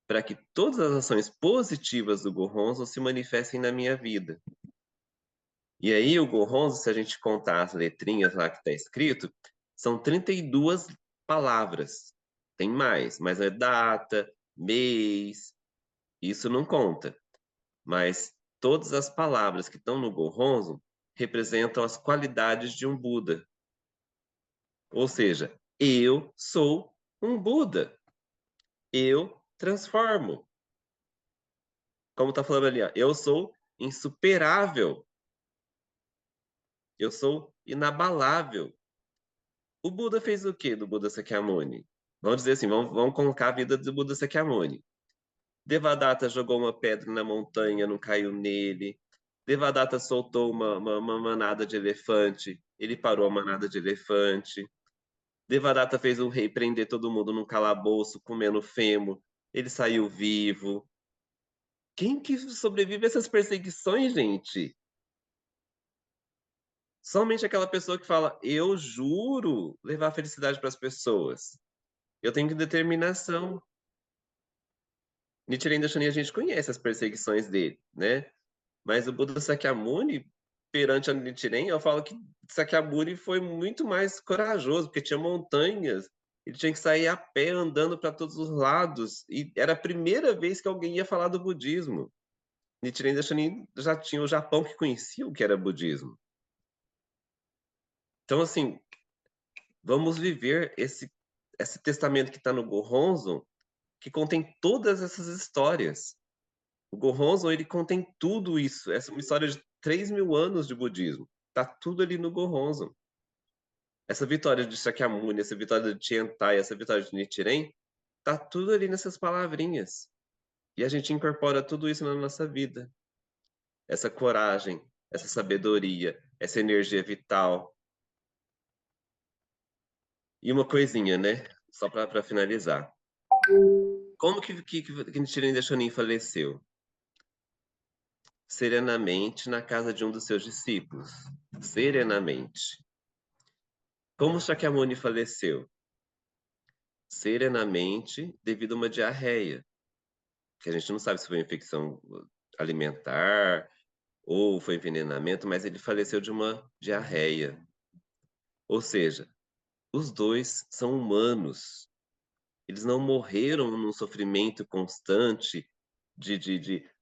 para que todas as ações positivas do Gohonzon se manifestem na minha vida. E aí o Gohonzon, se a gente contar as letrinhas lá que está escrito, são 32 palavras. Tem mais, mas é data, mês, isso não conta. Mas todas as palavras que estão no Gohonzon representam as qualidades de um Buda. Ou seja, eu sou um Buda. Eu transformo. Como está falando ali, ó, eu sou insuperável. Eu sou inabalável. O Buda fez o quê do Buda Sakyamuni? Vamos dizer assim, vamos colocar a vida do Buda Sakyamuni. Devadatta jogou uma pedra na montanha, não caiu nele. Devadatta soltou uma manada de elefante, ele parou a manada de elefante. Devadatta fez o rei prender todo mundo num calabouço, comendo fêmur, ele saiu vivo. Quem que sobrevive a essas perseguições, gente? Somente aquela pessoa que fala, eu juro levar felicidade para as pessoas. Eu tenho determinação. Nichiren Daishonin, a gente conhece as perseguições dele, né? Mas o Buda Sakyamuni, perante a Nichiren, eu falo que Sakyamuni foi muito mais corajoso, porque tinha montanhas, ele tinha que sair a pé, andando para todos os lados, e era a primeira vez que alguém ia falar do budismo. Nichiren Daishonin já tinha o Japão que conhecia o que era budismo. Então, assim, vamos viver esse testamento que está no Gohonzon, que contém todas essas histórias. O Gohonzon, ele contém tudo isso. Essa é uma história de 3.000 anos de budismo. Está tudo ali no Gohonzon. Essa vitória de Shakyamuni, essa vitória de Tiantai, essa vitória de Nichiren, está tudo ali nessas palavrinhas. E a gente incorpora tudo isso na nossa vida. Essa coragem, essa sabedoria, essa energia vital. E uma coisinha, né? Só para finalizar. Como que Nichiren Daishonin faleceu? Serenamente na casa de um dos seus discípulos. Serenamente. Como Shakyamuni faleceu? Serenamente devido a uma diarreia. Que a gente não sabe se foi infecção alimentar ou foi envenenamento, mas ele faleceu de uma diarreia. Ou seja, os dois são humanos. Eles não morreram num sofrimento constante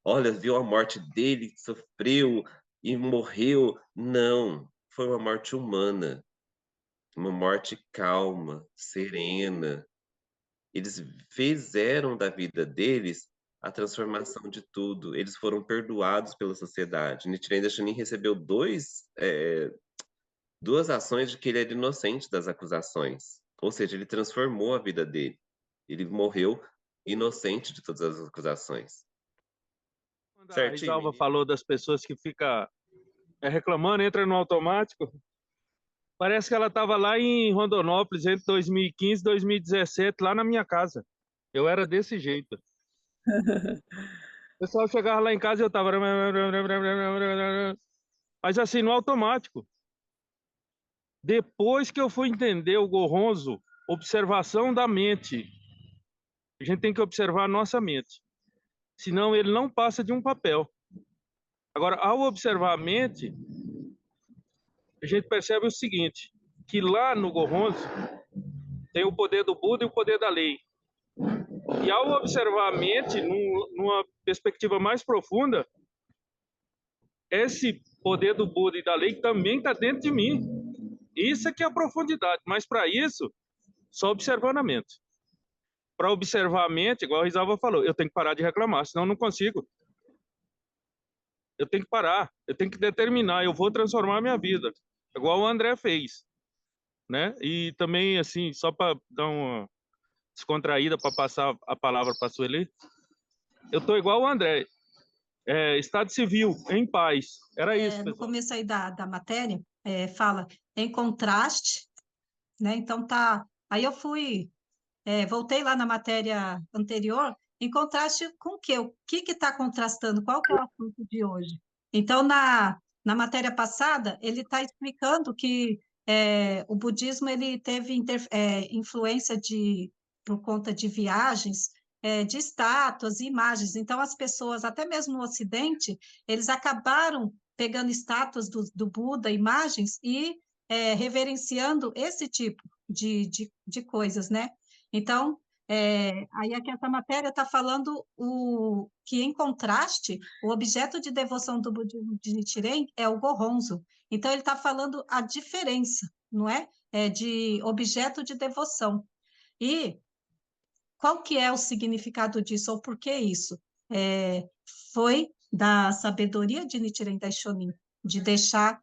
olha, viu a morte dele, sofreu e morreu. Não, foi uma morte humana, uma morte calma, serena. Eles fizeram da vida deles a transformação de tudo. Eles foram perdoados pela sociedade. Nichiren Daishonin recebeu duas ações de que ele era inocente das acusações. Ou seja, ele transformou a vida dele. Ele morreu inocente de todas as acusações.
Quando a Isalva falou das pessoas que ficam reclamando, entra no automático, parece que ela estava lá em Rondonópolis entre 2015 e 2017, lá na minha casa. Eu era desse jeito. O pessoal chegava lá em casa e eu estava... Mas assim, no automático. Depois que eu fui entender o Gohonzon, observação da mente. A gente tem que observar a nossa mente. Senão ele não passa de um papel. Agora, ao observar a mente, a gente percebe o seguinte, que lá no Gohonzon tem o poder do Buda e o poder da lei. E ao observar a mente, numa perspectiva mais profunda, esse poder do Buda e da lei também está dentro de mim. Isso é que é a profundidade, mas para isso, só observando a mente. Para observar a mente, igual a Isalva falou, eu tenho que parar de reclamar, senão eu não consigo. Eu tenho que parar, eu tenho que determinar, eu vou transformar a minha vida, igual o André fez, né? E também, assim, só para dar uma descontraída, para passar a palavra para a Sueli, eu estou igual o André, estado civil, em paz, era isso,
no começo aí da matéria, fala em contraste, né? Então aí eu voltei lá na matéria anterior, em contraste com o quê? O que está contrastando? Qual que é o assunto de hoje? Então, na matéria passada, ele está explicando que o budismo ele teve influência por conta de viagens de estátuas e imagens. Então, as pessoas, até mesmo no Ocidente, eles acabaram pegando estátuas do Buda, imagens, e reverenciando esse tipo de coisas, né? Então, aí aqui essa matéria está falando que, em contraste, o objeto de devoção do budismo de Nichiren é o Gohonzo. Então, ele está falando a diferença, não é? De objeto de devoção. E qual que é o significado disso, ou por que isso? Foi da sabedoria de Nichiren Daishonin, de deixar,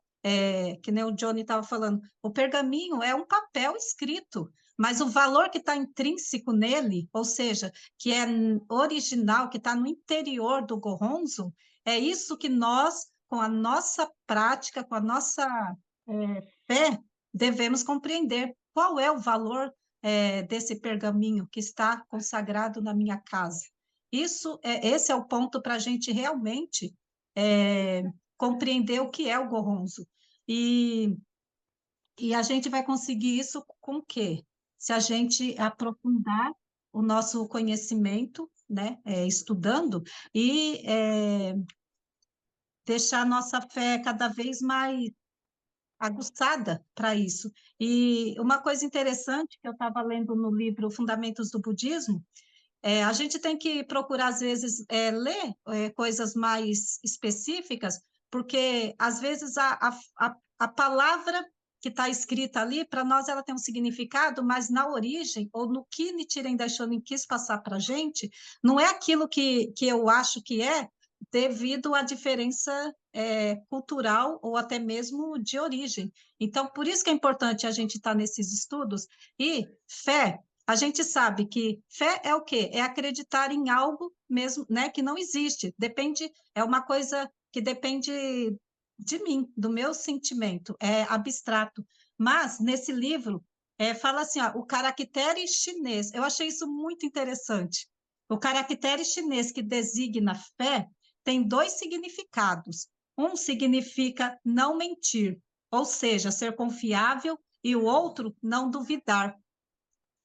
que nem o Johnny estava falando, o pergaminho é um papel escrito, mas o valor que está intrínseco nele, ou seja, que é original, que está no interior do Gohonzo, é isso que nós, com a nossa prática, com a nossa fé, devemos compreender. Qual é o valor desse pergaminho que está consagrado na minha casa? Esse é o ponto para a gente realmente compreender o que é o Gohonzo. E a gente vai conseguir isso com o quê? Se a gente aprofundar o nosso conhecimento, né, estudando, e deixar a nossa fé cada vez mais aguçada para isso. E uma coisa interessante que eu estava lendo no livro Fundamentos do Budismo, a gente tem que procurar, às vezes, ler coisas mais específicas, porque, às vezes, a palavra que está escrita ali, para nós ela tem um significado, mas na origem, ou no que Nichiren Daishonin quis passar para a gente, não é aquilo que eu acho que devido à diferença cultural ou até mesmo de origem. Então, por isso que é importante a gente estar nesses estudos. E fé, a gente sabe que fé é o quê? É acreditar em algo mesmo, né, que não existe. É uma coisa que depende de mim, do meu sentimento, é abstrato. Mas, nesse livro, fala assim, ó, o caractere chinês. Eu achei isso muito interessante. O caractere chinês que designa fé tem 2 significados. Um significa não mentir, ou seja, ser confiável, e o outro, não duvidar.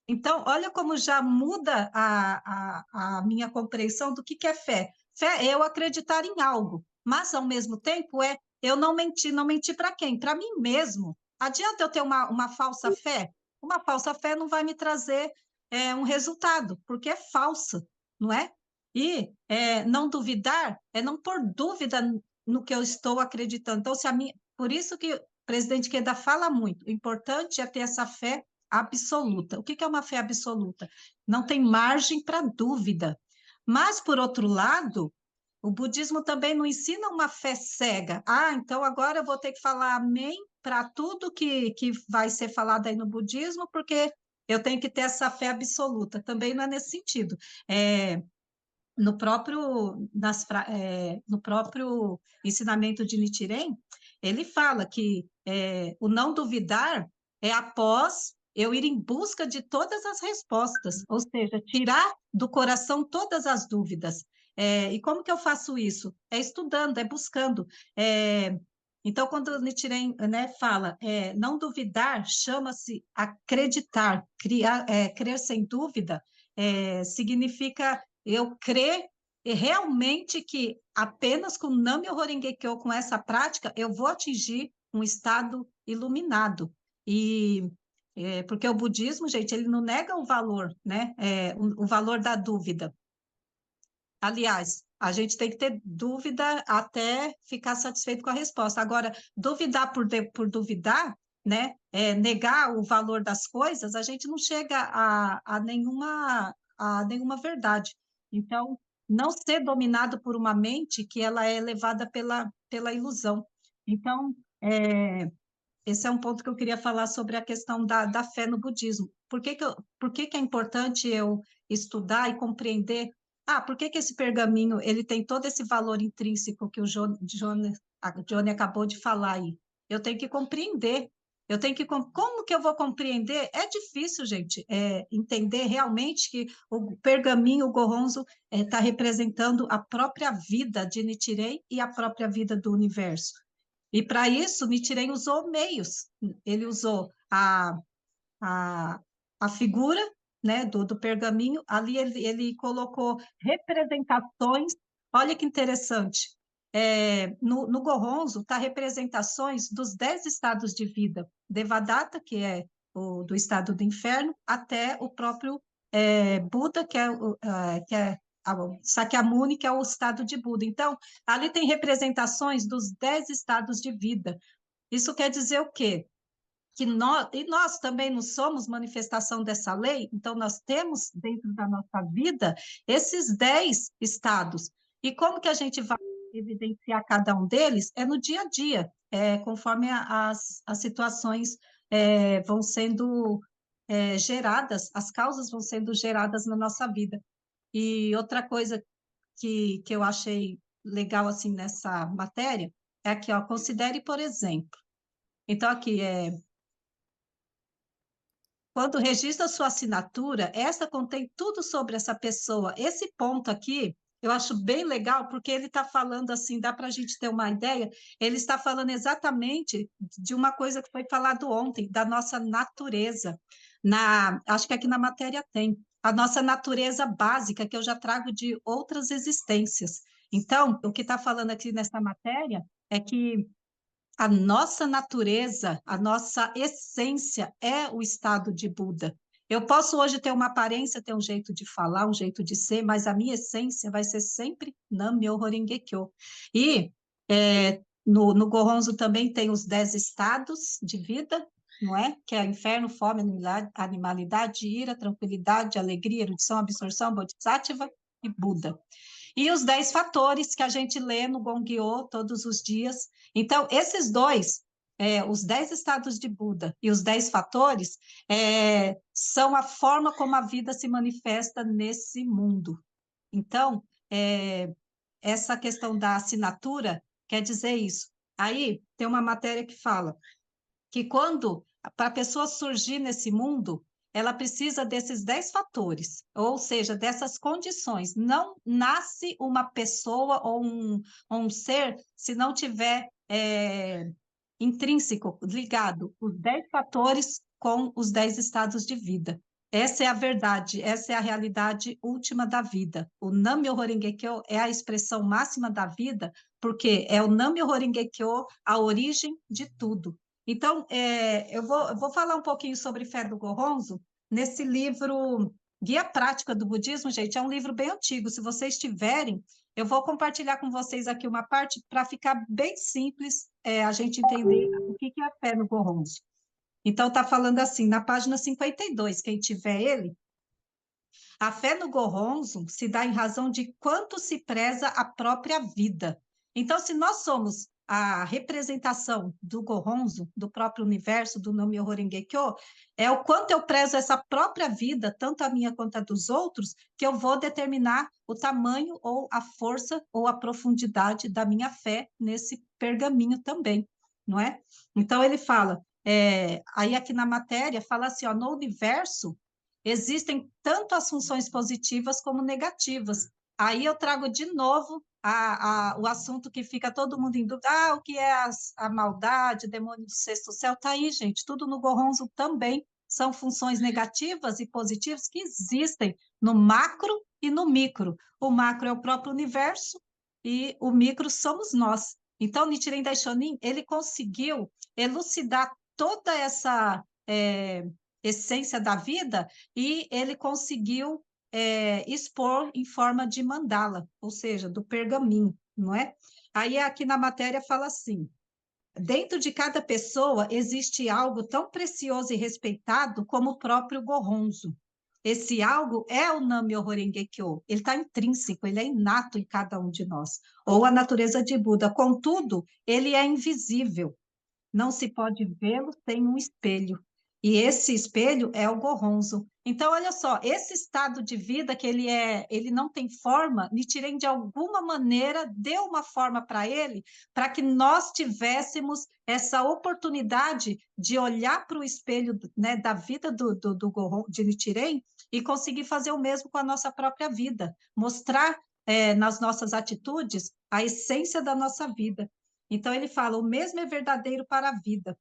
Então, olha como já muda a minha compreensão do que é fé. Fé é eu acreditar em algo, mas, ao mesmo tempo, eu não mentir. Não mentir para quem? Para mim mesmo. Adianta eu ter uma falsa fé? Uma falsa fé não vai me trazer um resultado, porque é falsa, não é? E não duvidar é não pôr dúvida no que eu estou acreditando. Então, por isso que o presidente Queda fala muito, o importante é ter essa fé absoluta. O que é uma fé absoluta? Não tem margem para dúvida. Mas, por outro lado, o budismo também não ensina uma fé cega. Então agora eu vou ter que falar amém para tudo que vai ser falado aí no budismo, porque eu tenho que ter essa fé absoluta. Também não é nesse sentido. No próprio ensinamento de Nichiren, ele fala que o não duvidar é após eu ir em busca de todas as respostas, ou seja, tirar do coração todas as dúvidas. E como que eu faço isso? É estudando, é buscando. Então, quando o Nichiren, né, fala não duvidar, chama-se acreditar, crer sem dúvida, significa eu crer realmente que apenas com Nam-myoho Renge-kyo, com essa prática, eu vou atingir um estado iluminado. Porque o budismo, gente, ele não nega o valor, né? O valor da dúvida. Aliás, a gente tem que ter dúvida até ficar satisfeito com a resposta. Agora, duvidar por duvidar, né? Negar o valor das coisas, a gente não chega a nenhuma verdade. Então, não ser dominado por uma mente que ela é levada pela ilusão. Então, esse é um ponto que eu queria falar sobre a questão da fé no budismo. Por que é importante eu estudar e compreender? Por que esse pergaminho ele tem todo esse valor intrínseco que o Johnny acabou de falar aí? Eu tenho que compreender. Como que eu vou compreender? É difícil, gente, entender realmente que o pergaminho, o Gohonzo, está representando a própria vida de Nichiren e a própria vida do universo. E para isso, Nichiren usou meios. Ele usou a figura, né, do pergaminho, ali ele colocou representações, olha que interessante, no Goronzo está representações dos 10 estados de vida, Devadatta, que é do estado do inferno, até o próprio Buda, que é Sakyamuni, que é o estado de Buda. Então, ali tem representações dos 10 estados de vida. Isso quer dizer o quê? Que nós também não somos manifestação dessa lei, então nós temos dentro da nossa vida esses 10 estados. E como que a gente vai evidenciar cada um deles? É no dia a dia, conforme as situações vão sendo geradas, as causas vão sendo geradas na nossa vida. E outra coisa que eu achei legal assim nessa matéria é aqui, ó, considere, por exemplo. Então, aqui quando registra sua assinatura, essa contém tudo sobre essa pessoa. Esse ponto aqui, eu acho bem legal, porque ele está falando assim, dá para a gente ter uma ideia, ele está falando exatamente de uma coisa que foi falado ontem, da nossa natureza. Acho que aqui na matéria tem, a nossa natureza básica, que eu já trago de outras existências. Então, o que está falando aqui nessa matéria é que a nossa natureza, a nossa essência é o estado de Buda. Eu posso hoje ter uma aparência, ter um jeito de falar, um jeito de ser, mas a minha essência vai ser sempre Nam-myoho Renge Kyo. E no Goronzo também tem os 10 estados de vida, não é? Que é inferno, fome, animalidade, ira, tranquilidade, alegria, erudição, absorção, bodhisattva e Buda. E os 10 fatores que a gente lê no Gongyo todos os dias. Então, esses dois, os 10 estados de Buda e os 10 fatores, são a forma como a vida se manifesta nesse mundo. Então, essa questão da assinatura quer dizer isso. Aí, tem uma matéria que fala que para a pessoa surgir nesse mundo, ela precisa desses 10 fatores, ou seja, dessas condições. Não nasce uma pessoa ou um ser se não tiver intrínseco, ligado, os 10 fatores com os 10 estados de vida. Essa é a verdade, essa é a realidade última da vida. O Nam-myoho Renge Kyo é a expressão máxima da vida, porque é o Nam-myoho Renge Kyo a origem de tudo. Então, eu vou falar um pouquinho sobre fé do Goronzo nesse livro Guia Prática do Budismo, gente, é um livro bem antigo. Se vocês tiverem, eu vou compartilhar com vocês aqui uma parte para ficar bem simples a gente entender o que é a fé no Goronzo. Então, está falando assim, na página 52, quem tiver ele, a fé no Goronzo se dá em razão de quanto se preza a própria vida. Então, se nós somos a representação do Goronzo, do próprio universo, do Nam-myoho Renge Kyo, é o quanto eu prezo essa própria vida, tanto a minha quanto a dos outros, que eu vou determinar o tamanho ou a força ou a profundidade da minha fé nesse pergaminho também, não é? Então, ele fala, aí aqui na matéria, fala assim, ó, no universo, existem tanto as funções positivas como negativas. Aí eu trago de novo o assunto que fica todo mundo em dúvida, o que é a maldade, demônio do sexto céu, tá aí, gente, tudo no Goronzo também são funções negativas e positivas que existem no macro e no micro. O macro é o próprio universo e o micro somos nós. Então, Nichiren Daishonin, ele conseguiu elucidar toda essa essência da vida e ele conseguiu expor em forma de mandala, ou seja, do pergaminho, não é? Aí aqui na matéria fala assim, dentro de cada pessoa existe algo tão precioso e respeitado como o próprio Goronzo. Esse algo é o Nam-myoho Renge Kyo, ele está intrínseco, ele é inato em cada um de nós, ou a natureza de Buda, contudo, ele é invisível, não se pode vê-lo sem um espelho. E esse espelho é o Goronzo. Então, olha só, esse estado de vida que ele não tem forma, Nichiren de alguma maneira deu uma forma para ele, para que nós tivéssemos essa oportunidade de olhar para o espelho, né, da vida de Nichiren e conseguir fazer o mesmo com a nossa própria vida, mostrar nas nossas atitudes a essência da nossa vida. Então, ele fala, o mesmo é verdadeiro para a vida,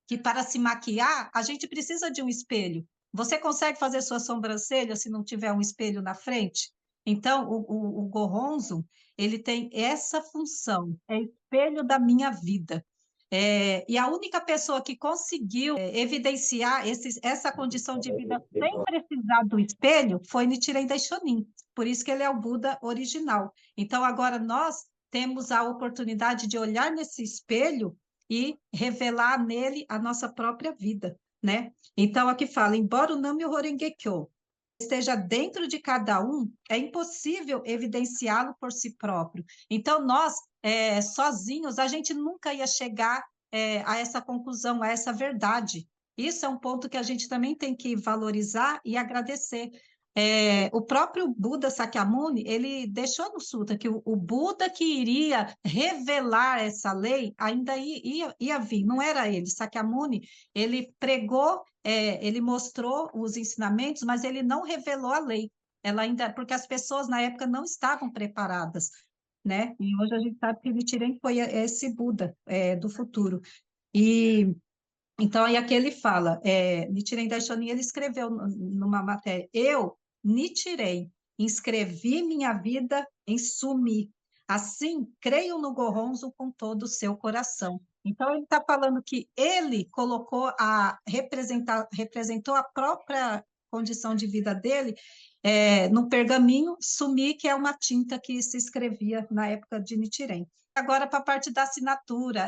que para se maquiar, a gente precisa de um espelho. Você consegue fazer sua sobrancelha se não tiver um espelho na frente? Então, o Goronzo, ele tem essa função, é espelho da minha vida. E a única pessoa que conseguiu evidenciar essa condição de vida sem precisar do espelho foi Nichiren Daishonin. Por isso que ele é o Buda original. Então, agora nós temos a oportunidade de olhar nesse espelho e revelar nele a nossa própria vida, né? Então, aqui fala, embora o Nam-myoho Renge Kyo esteja dentro de cada um, é impossível evidenciá-lo por si próprio. Então, nós, sozinhos, a gente nunca ia chegar a essa conclusão, a essa verdade. Isso é um ponto que a gente também tem que valorizar e agradecer. O próprio Buda Sakyamuni, ele deixou no Sutta que o Buda que iria revelar essa lei ainda ia vir, não era ele. Sakyamuni, ele pregou, ele mostrou os ensinamentos, mas ele não revelou a lei. Ela ainda, porque as pessoas na época não estavam preparadas, né? E hoje a gente sabe que Nichiren foi esse Buda do futuro. E então, aí aqui ele fala, Nichiren Daishonin, ele escreveu numa matéria, eu, Nichiren, inscrevi minha vida em Sumi, assim, creio no Goronzo com todo o seu coração. Então, ele está falando que ele colocou representou a própria condição de vida dele no pergaminho Sumi, que é uma tinta que se escrevia na época de Nichiren. Agora, para a parte da assinatura,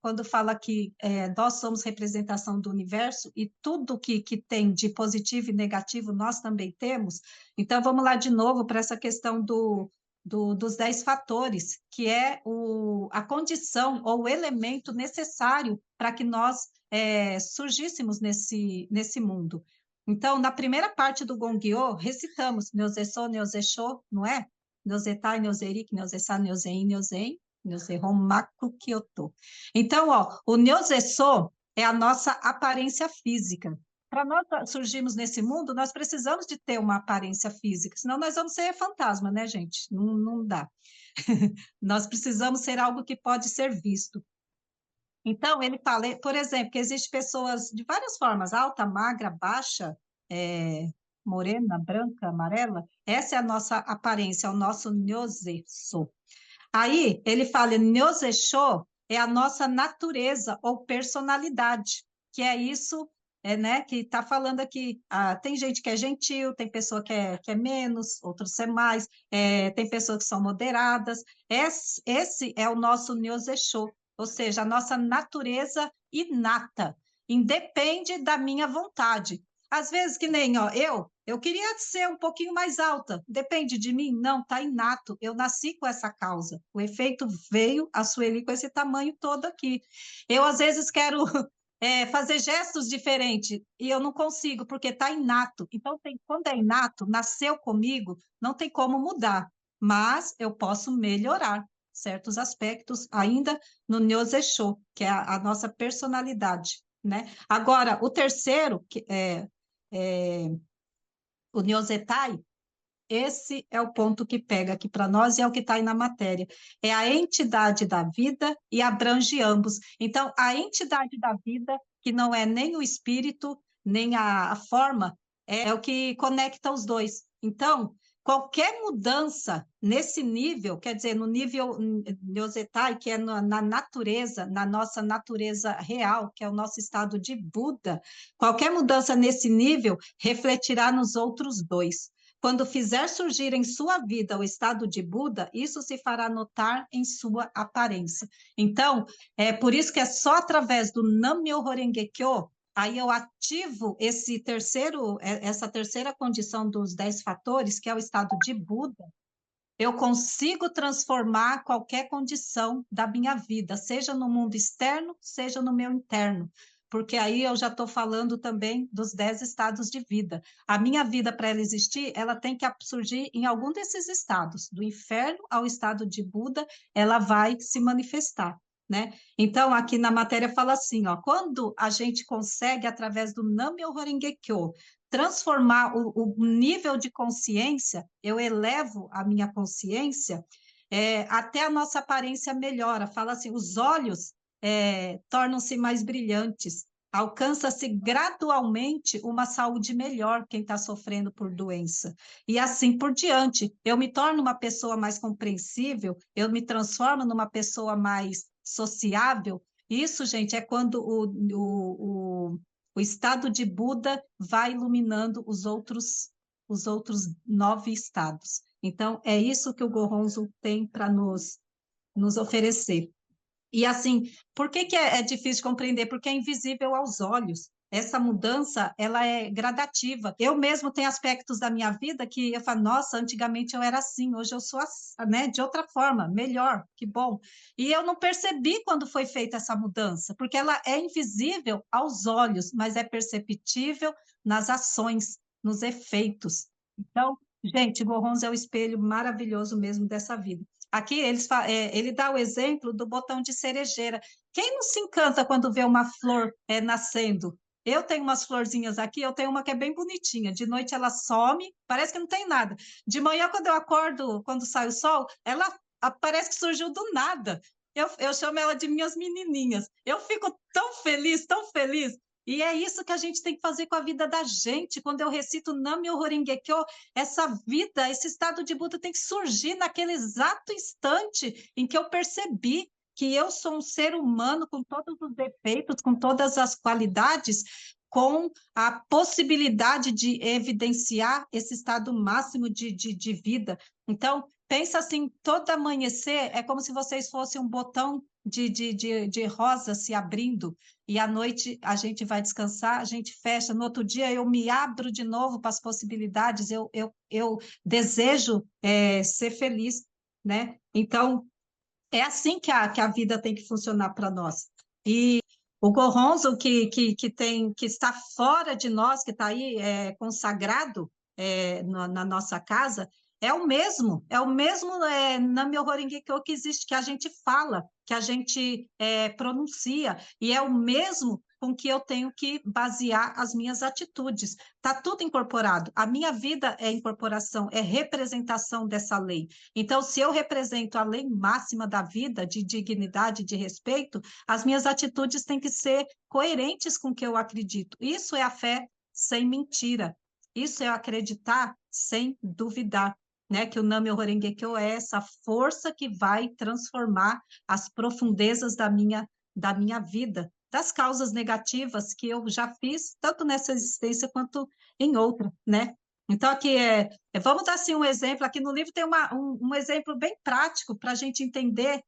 quando fala que nós somos representação do universo e tudo que tem de positivo e negativo nós também temos, então vamos lá de novo para essa questão dos 10 fatores, que é a condição ou o elemento necessário para que nós surgíssemos nesse mundo. Então, na primeira parte do Gongyo, recitamos Nyoze-so, Nyoze-sho, não é? Nyoze-tai, Nyoze-rik, Nyoze-sa, Nyoze-in, Nyoze-en, Nyoze-hon-maku Kyoto. Então, o Nyoze-so é a nossa aparência física. Para nós surgirmos nesse mundo, nós precisamos de ter uma aparência física, senão nós vamos ser fantasma, né, gente? Não dá. Nós precisamos ser algo que pode ser visto. Então, ele fala, por exemplo, que existem pessoas de várias formas, alta, magra, baixa, morena, branca, amarela. Essa é a nossa aparência, é o nosso Nyoze-so. Aí, ele fala, Nyoze-sho é a nossa natureza ou personalidade, que é isso, né, que está falando aqui. Tem gente que é gentil, tem pessoa que é menos, outros é mais, tem pessoas que são moderadas. Esse é o nosso Nyoze-sho, ou seja, a nossa natureza inata, independe da minha vontade. Às vezes, que nem eu queria ser um pouquinho mais alta, depende de mim? Não, está inato, eu nasci com essa causa, o efeito veio a Sueli com esse tamanho todo aqui. Eu, às vezes, quero fazer gestos diferentes e eu não consigo, porque está inato. Então, quando é inato, nasceu comigo, não tem como mudar, mas eu posso melhorar certos aspectos ainda no Nyoze-sho, que é a nossa personalidade, né? Agora, o terceiro, que o Nyozetai, esse é o ponto que pega aqui para nós e é o que está aí na matéria. É a entidade da vida e abrange ambos. Então, a entidade da vida, que não é nem o espírito, nem a forma, é o que conecta os dois. Então, qualquer mudança nesse nível, quer dizer, no nível Nyozetai, que é na natureza, na nossa natureza real, que é o nosso estado de Buda, qualquer mudança nesse nível refletirá nos outros dois. Quando fizer surgir em sua vida o estado de Buda, isso se fará notar em sua aparência. Então, é por isso que é só através do Nam-myoho Renge Kyo, aí eu ativo essa terceira condição dos 10 fatores, que é o estado de Buda, eu consigo transformar qualquer condição da minha vida, seja no mundo externo, seja no meu interno. Porque aí eu já estou falando também dos 10 estados de vida. A minha vida, para ela existir, ela tem que surgir em algum desses estados. Do inferno ao estado de Buda, ela vai se manifestar, né? Então, aqui na matéria fala assim, quando a gente consegue, através do Nam-myoho Renge Kyo, transformar o nível de consciência, eu elevo a minha consciência, até a nossa aparência melhora. Fala assim, os olhos tornam-se mais brilhantes, alcança-se gradualmente uma saúde melhor quem está sofrendo por doença. E assim por diante. Eu me torno uma pessoa mais compreensível, eu me transformo numa pessoa mais sociável. Isso, gente, é quando o estado de Buda vai iluminando os outros 9 estados. Então, é isso que o Gohonzon tem para nos oferecer. E assim, por que é difícil de compreender? Porque é invisível aos olhos. Essa mudança, ela é gradativa. Eu mesmo tenho aspectos da minha vida que eu falo, nossa, antigamente eu era assim, hoje eu sou né, de outra forma, melhor, que bom. E eu não percebi quando foi feita essa mudança, porque ela é invisível aos olhos, mas é perceptível nas ações, nos efeitos. Então, gente, Gohonzon é o espelho maravilhoso mesmo dessa vida. Aqui ele dá o exemplo do botão de cerejeira. Quem não se encanta quando vê uma flor nascendo? Eu tenho umas florzinhas aqui, eu tenho uma que é bem bonitinha. De noite ela some, parece que não tem nada. De manhã, quando eu acordo, quando sai o sol, ela parece que surgiu do nada. Eu chamo ela de minhas menininhas. Eu fico tão feliz, tão feliz. E é isso que a gente tem que fazer com a vida da gente. Quando eu recito Nam-myoho Renge-kyo, essa vida, esse estado de Buda tem que surgir naquele exato instante em que eu percebi que eu sou um ser humano com todos os defeitos, com todas as qualidades, com a possibilidade de evidenciar esse estado máximo de vida. Então, pensa assim, todo amanhecer é como se vocês fossem um botão de rosa se abrindo, e à noite a gente vai descansar, a gente fecha, no outro dia eu me abro de novo para as possibilidades, eu desejo ser feliz, né? Então, é assim que a vida tem que funcionar para nós. E o Gohonzon, que está fora de nós, que está aí consagrado na nossa casa, é o mesmo Nam-myoho Renge-kyo que existe, que a gente fala, que a gente pronuncia, e é o mesmo com que eu tenho que basear as minhas atitudes. Está tudo incorporado. A minha vida é incorporação, é representação dessa lei. Então, se eu represento a lei máxima da vida, de dignidade, de respeito, as minhas atitudes têm que ser coerentes com o que eu acredito. Isso é a fé sem mentira. Isso é acreditar sem duvidar. Né, que o Nam-myoho Renge-kyo é essa força que vai transformar as profundezas da minha vida, das causas negativas que eu já fiz, tanto nessa existência quanto em outra, né? Então, aqui vamos dar assim, um exemplo, aqui no livro tem um exemplo bem prático para a gente entender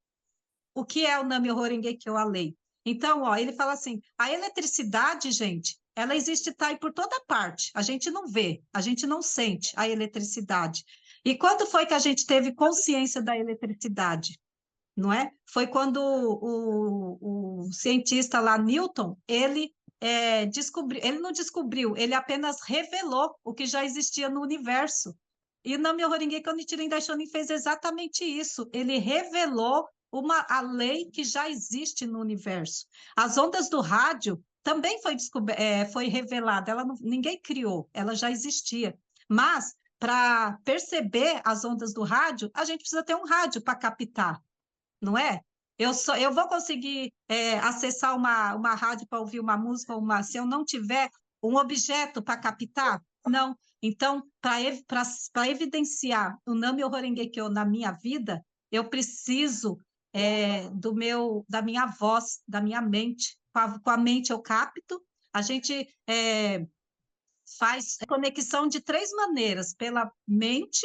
o que é o Nam-myoho Renge-kyo, a lei. Então, ó, ele fala assim, a eletricidade, gente, ela existe, tá aí por toda parte, a gente não vê, a gente não sente a eletricidade. E quando foi que a gente teve consciência da eletricidade? Não é? Foi quando o cientista lá, Newton, ele descobriu, ele não descobriu, ele apenas revelou o que já existia no universo. E o Nam-myoho Renge-kyo Nichiren Daishonin fez exatamente isso. Ele revelou a lei que já existe no universo. As ondas do rádio também foi revelada, ninguém criou, ela já existia. Mas para perceber as ondas do rádio, a gente precisa ter um rádio para captar, não é? Eu vou conseguir acessar uma rádio para ouvir uma música, se eu não tiver um objeto para captar? Não. Então, para evidenciar o Nam-myoho Renge-kyo na minha vida, eu preciso da minha voz, da minha mente. Com a mente eu capto, a gente faz conexão de 3 maneiras, pela mente,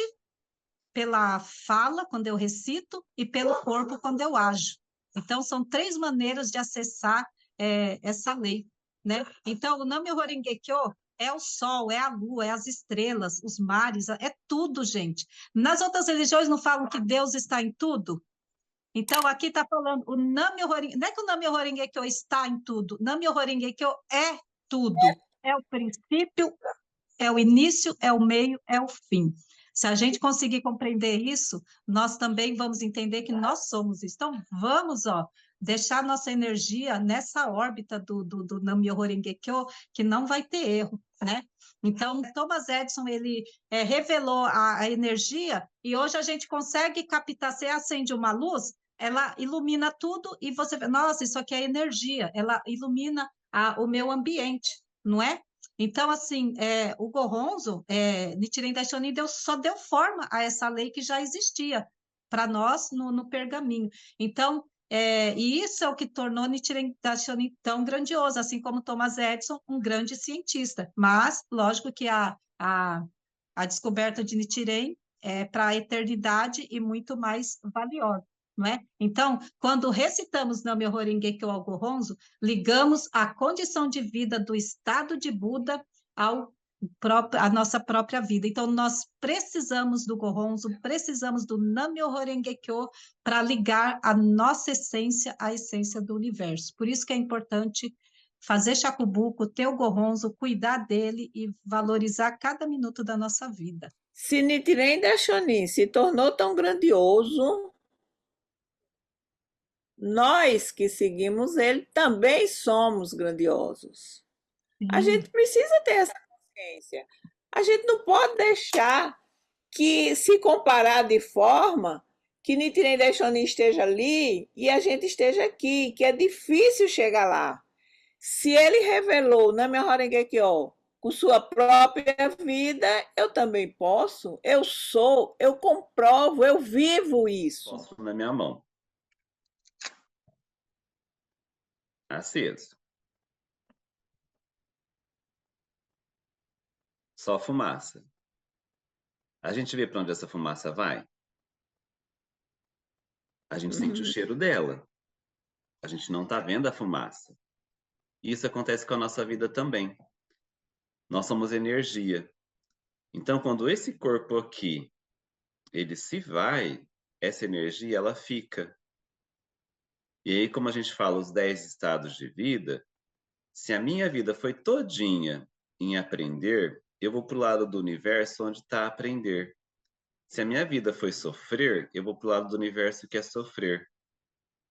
pela fala, quando eu recito, e pelo corpo, quando eu ajo. Então, são 3 maneiras de acessar essa lei, né? Então, o Nam-myoho Renge-kyo é o sol, é a lua, é as estrelas, os mares, é tudo, gente. Nas outras religiões não falam que Deus está em tudo? Então, aqui está falando, não é que o Nam-myoho Renge-kyo está em tudo, Nam-myoho Renge-kyo é tudo. É o princípio, é o início, é o meio, é o fim. Se a gente conseguir compreender isso, nós também vamos entender que nós somos isso. Então, vamos deixar nossa energia nessa órbita do Nam-myoho Renge-kyo, que não vai ter erro, né? Então, Thomas Edison, ele revelou a energia, e hoje a gente consegue captar, você acende uma luz, ela ilumina tudo, e você vê, nossa, isso aqui é energia, ela ilumina o meu ambiente, não é? Então, assim, o Gohonzo, Nichiren Daishonin, só deu forma a essa lei que já existia para nós no pergaminho. Então, e isso é o que tornou Nichiren Daishonin tão grandioso, assim como Thomas Edison, um grande cientista. Mas, lógico que a descoberta de Nichiren é para a eternidade e muito mais valiosa, não é? Então, quando recitamos Nam-myoho Renge-kyo ao Gohonzo, ligamos a condição de vida do estado de Buda à nossa própria vida. Então, nós precisamos do Gohonzo, precisamos do Nam-myoho Renge-kyo para ligar a nossa essência à essência do universo. Por isso que é importante fazer Shakubuku, ter o Gohonzo, cuidar dele e valorizar cada minuto da nossa vida.
Se Nichiren Daishonin se tornou tão grandioso, nós que seguimos ele também somos grandiosos. A gente precisa ter essa consciência. A gente não pode deixar que se comparar de forma que Nichiren Daishonin esteja ali e a gente esteja aqui, que é difícil chegar lá. Se ele revelou Nam-myoho Renge-kyo com sua própria vida, eu também posso. Eu sou, eu comprovo, eu vivo isso.
Posso na minha mão. Aceso. Só fumaça. A gente vê para onde essa fumaça vai? A gente sente o cheiro dela. A gente não está vendo a fumaça. E isso acontece com a nossa vida também. Nós somos energia. Então, quando esse corpo aqui, ele se vai, essa energia, ela fica. E aí, como a gente fala, os 10 estados de vida, se a minha vida foi todinha em aprender, eu vou para o lado do universo onde está aprender. Se a minha vida foi sofrer, eu vou para o lado do universo que é sofrer.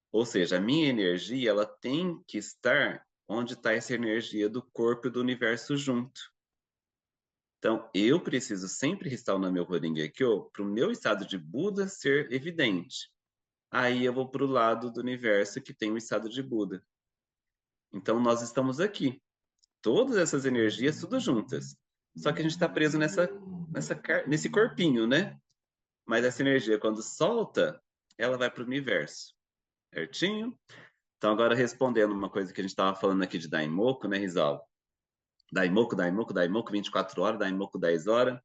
Ou seja, a minha energia, ela tem que estar onde está essa energia do corpo e do universo junto. Então, eu preciso sempre restar o Nam-myoho Renge-kyo para o meu estado de Buda ser evidente. Aí eu vou para o lado do universo que tem o estado de Buda. Então, nós estamos aqui. Todas essas energias, tudo juntas. Só que a gente está preso nesse corpinho, né? Mas essa energia, quando solta, ela vai para o universo. Certinho? Então, agora respondendo uma coisa que a gente estava falando aqui de Daimoku, né, Rizal? Daimoku, 24 horas, Daimoku 10 horas.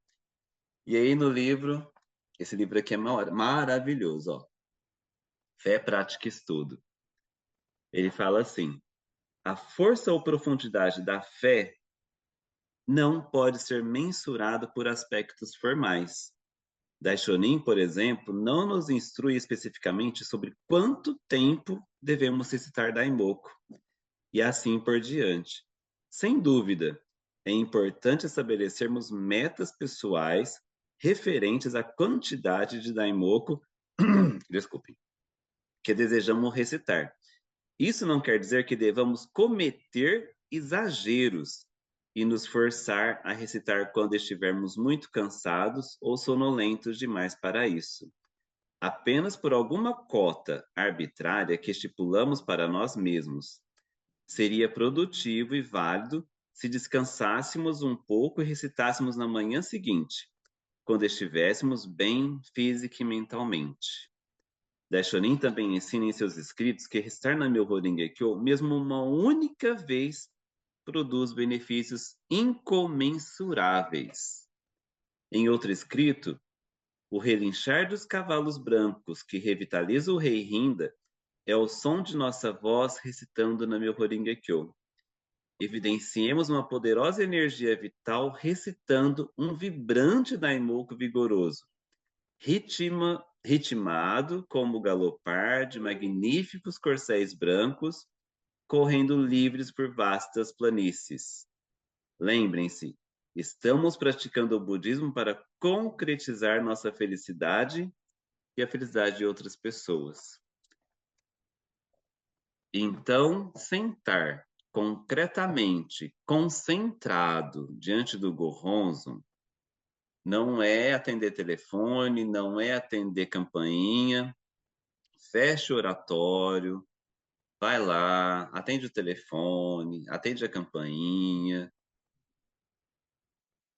E aí no livro, esse livro aqui é maravilhoso, ó. Fé, Prática e Estudo. Ele fala assim: a força ou profundidade da fé não pode ser mensurada por aspectos formais. Daishonin, por exemplo, não nos instrui especificamente sobre quanto tempo devemos recitar Daimoku, e assim por diante. Sem dúvida, é importante estabelecermos metas pessoais referentes à quantidade de Daimoku, desculpem, que desejamos recitar. Isso não quer dizer que devamos cometer exageros e nos forçar a recitar quando estivermos muito cansados ou sonolentos demais para isso. Apenas por alguma cota arbitrária que estipulamos para nós mesmos. Seria produtivo e válido se descansássemos um pouco e recitássemos na manhã seguinte, quando estivéssemos bem física e mentalmente. Daishonin também ensina em seus escritos que recitar Nam-myoho Renge-kyo, mesmo uma única vez, produz benefícios incomensuráveis. Em outro escrito, o relinchar dos cavalos brancos que revitaliza o rei Rinda é o som de nossa voz recitando Nam-myoho Renge-kyo. Evidenciemos uma poderosa energia vital recitando um vibrante Daimoku vigoroso, ritmado como o galopar de magníficos corcéis brancos correndo livres por vastas planícies. Lembrem-se, estamos praticando o budismo para concretizar nossa felicidade e a felicidade de outras pessoas. Então, sentar concretamente, concentrado diante do Gohonzo, não é atender telefone, não é atender campainha, feche o oratório, vai lá, atende o telefone, atende a campainha.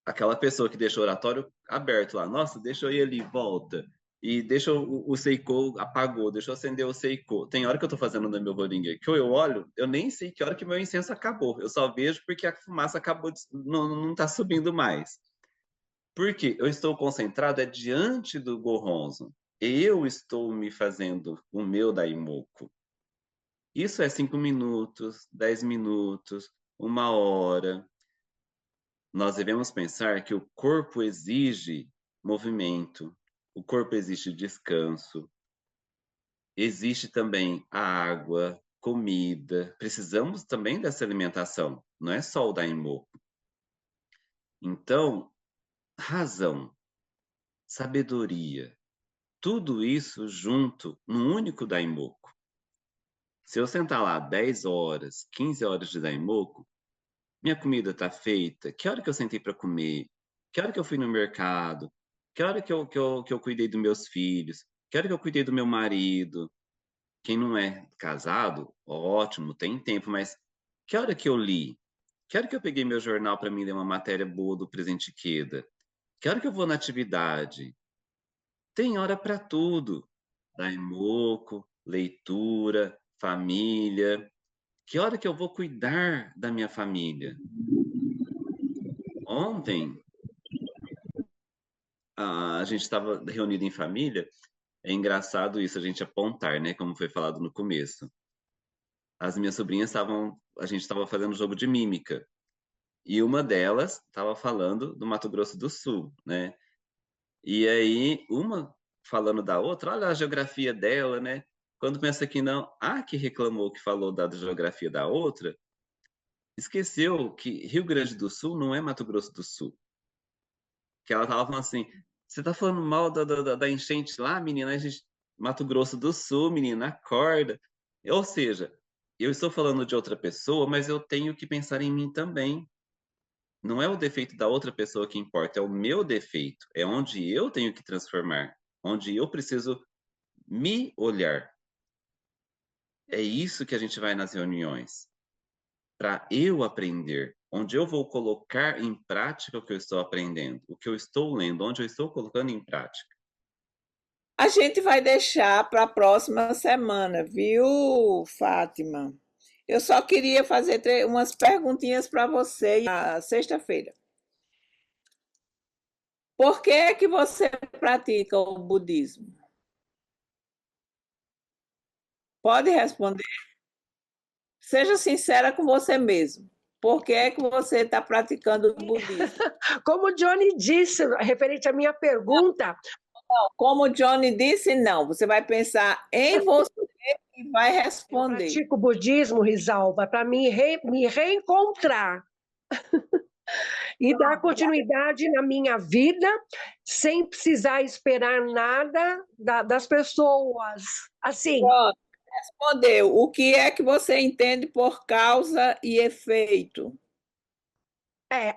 Aquela pessoa que deixa o oratório aberto lá, nossa, deixa eu ir ali, volta. E deixa o Seiko, apagou, deixa eu acender o Seiko. Tem hora que eu tô fazendo no meu rolinho que eu olho, eu nem sei que hora que meu incenso acabou. Eu só vejo porque a fumaça acabou, não tá subindo mais. Porque eu estou concentrado diante do Goronzo. Eu estou me fazendo o meu daimoku. Isso é 5 minutos, 10 minutos, 1 hora. Nós devemos pensar que o corpo exige movimento, o corpo exige descanso, existe também a água, comida. Precisamos também dessa alimentação, não é só o daimoku. Então, razão, sabedoria, tudo isso junto num único daimoku. Se eu sentar lá 10 horas, 15 horas de daimoku, minha comida está feita, que hora que eu sentei para comer, que hora que eu fui no mercado, que hora que eu cuidei dos meus filhos, que hora que eu cuidei do meu marido. Quem não é casado, ótimo, tem tempo, mas que hora que eu li? Que hora que eu peguei meu jornal para mim ler uma matéria boa do Presidente Queda? Que hora que eu vou na atividade? Tem hora para tudo. Daimoku, leitura, família. Que hora que eu vou cuidar da minha família? Ontem, a gente estava reunido em família. É engraçado isso, a gente apontar, né? Como foi falado no começo. As minhas sobrinhas a gente estava fazendo jogo de mímica. E uma delas estava falando do Mato Grosso do Sul, né? E aí, uma falando da outra, olha a geografia dela, né? Quando pensa que não, que reclamou que falou da geografia da outra, esqueceu que Rio Grande do Sul não é Mato Grosso do Sul. Que ela tava falando assim, você tá falando mal da enchente lá, menina? Mato Grosso do Sul, menina, acorda. Ou seja, eu estou falando de outra pessoa, mas eu tenho que pensar em mim também. Não é o defeito da outra pessoa que importa, é o meu defeito. É onde eu tenho que transformar, onde eu preciso me olhar. É isso que a gente vai nas reuniões, para eu aprender, onde eu vou colocar em prática o que eu estou aprendendo, o que eu estou lendo, onde eu estou colocando em prática.
A gente vai deixar para a próxima semana, viu, Fátima? Eu só queria fazer umas perguntinhas para você na sexta-feira. Por que é que você pratica o budismo? Pode responder? Seja sincera com você mesmo. Por que é que você está praticando o budismo?
Como o Johnny disse, referente à minha pergunta...
Não, como o Johnny disse, não. Você vai pensar em você e vai responder.
Eu pratico o budismo, Risalva, para me reencontrar e dar continuidade na minha vida, sem precisar esperar nada das pessoas. Assim.
Pronto, respondeu. O que é que você entende por causa e efeito?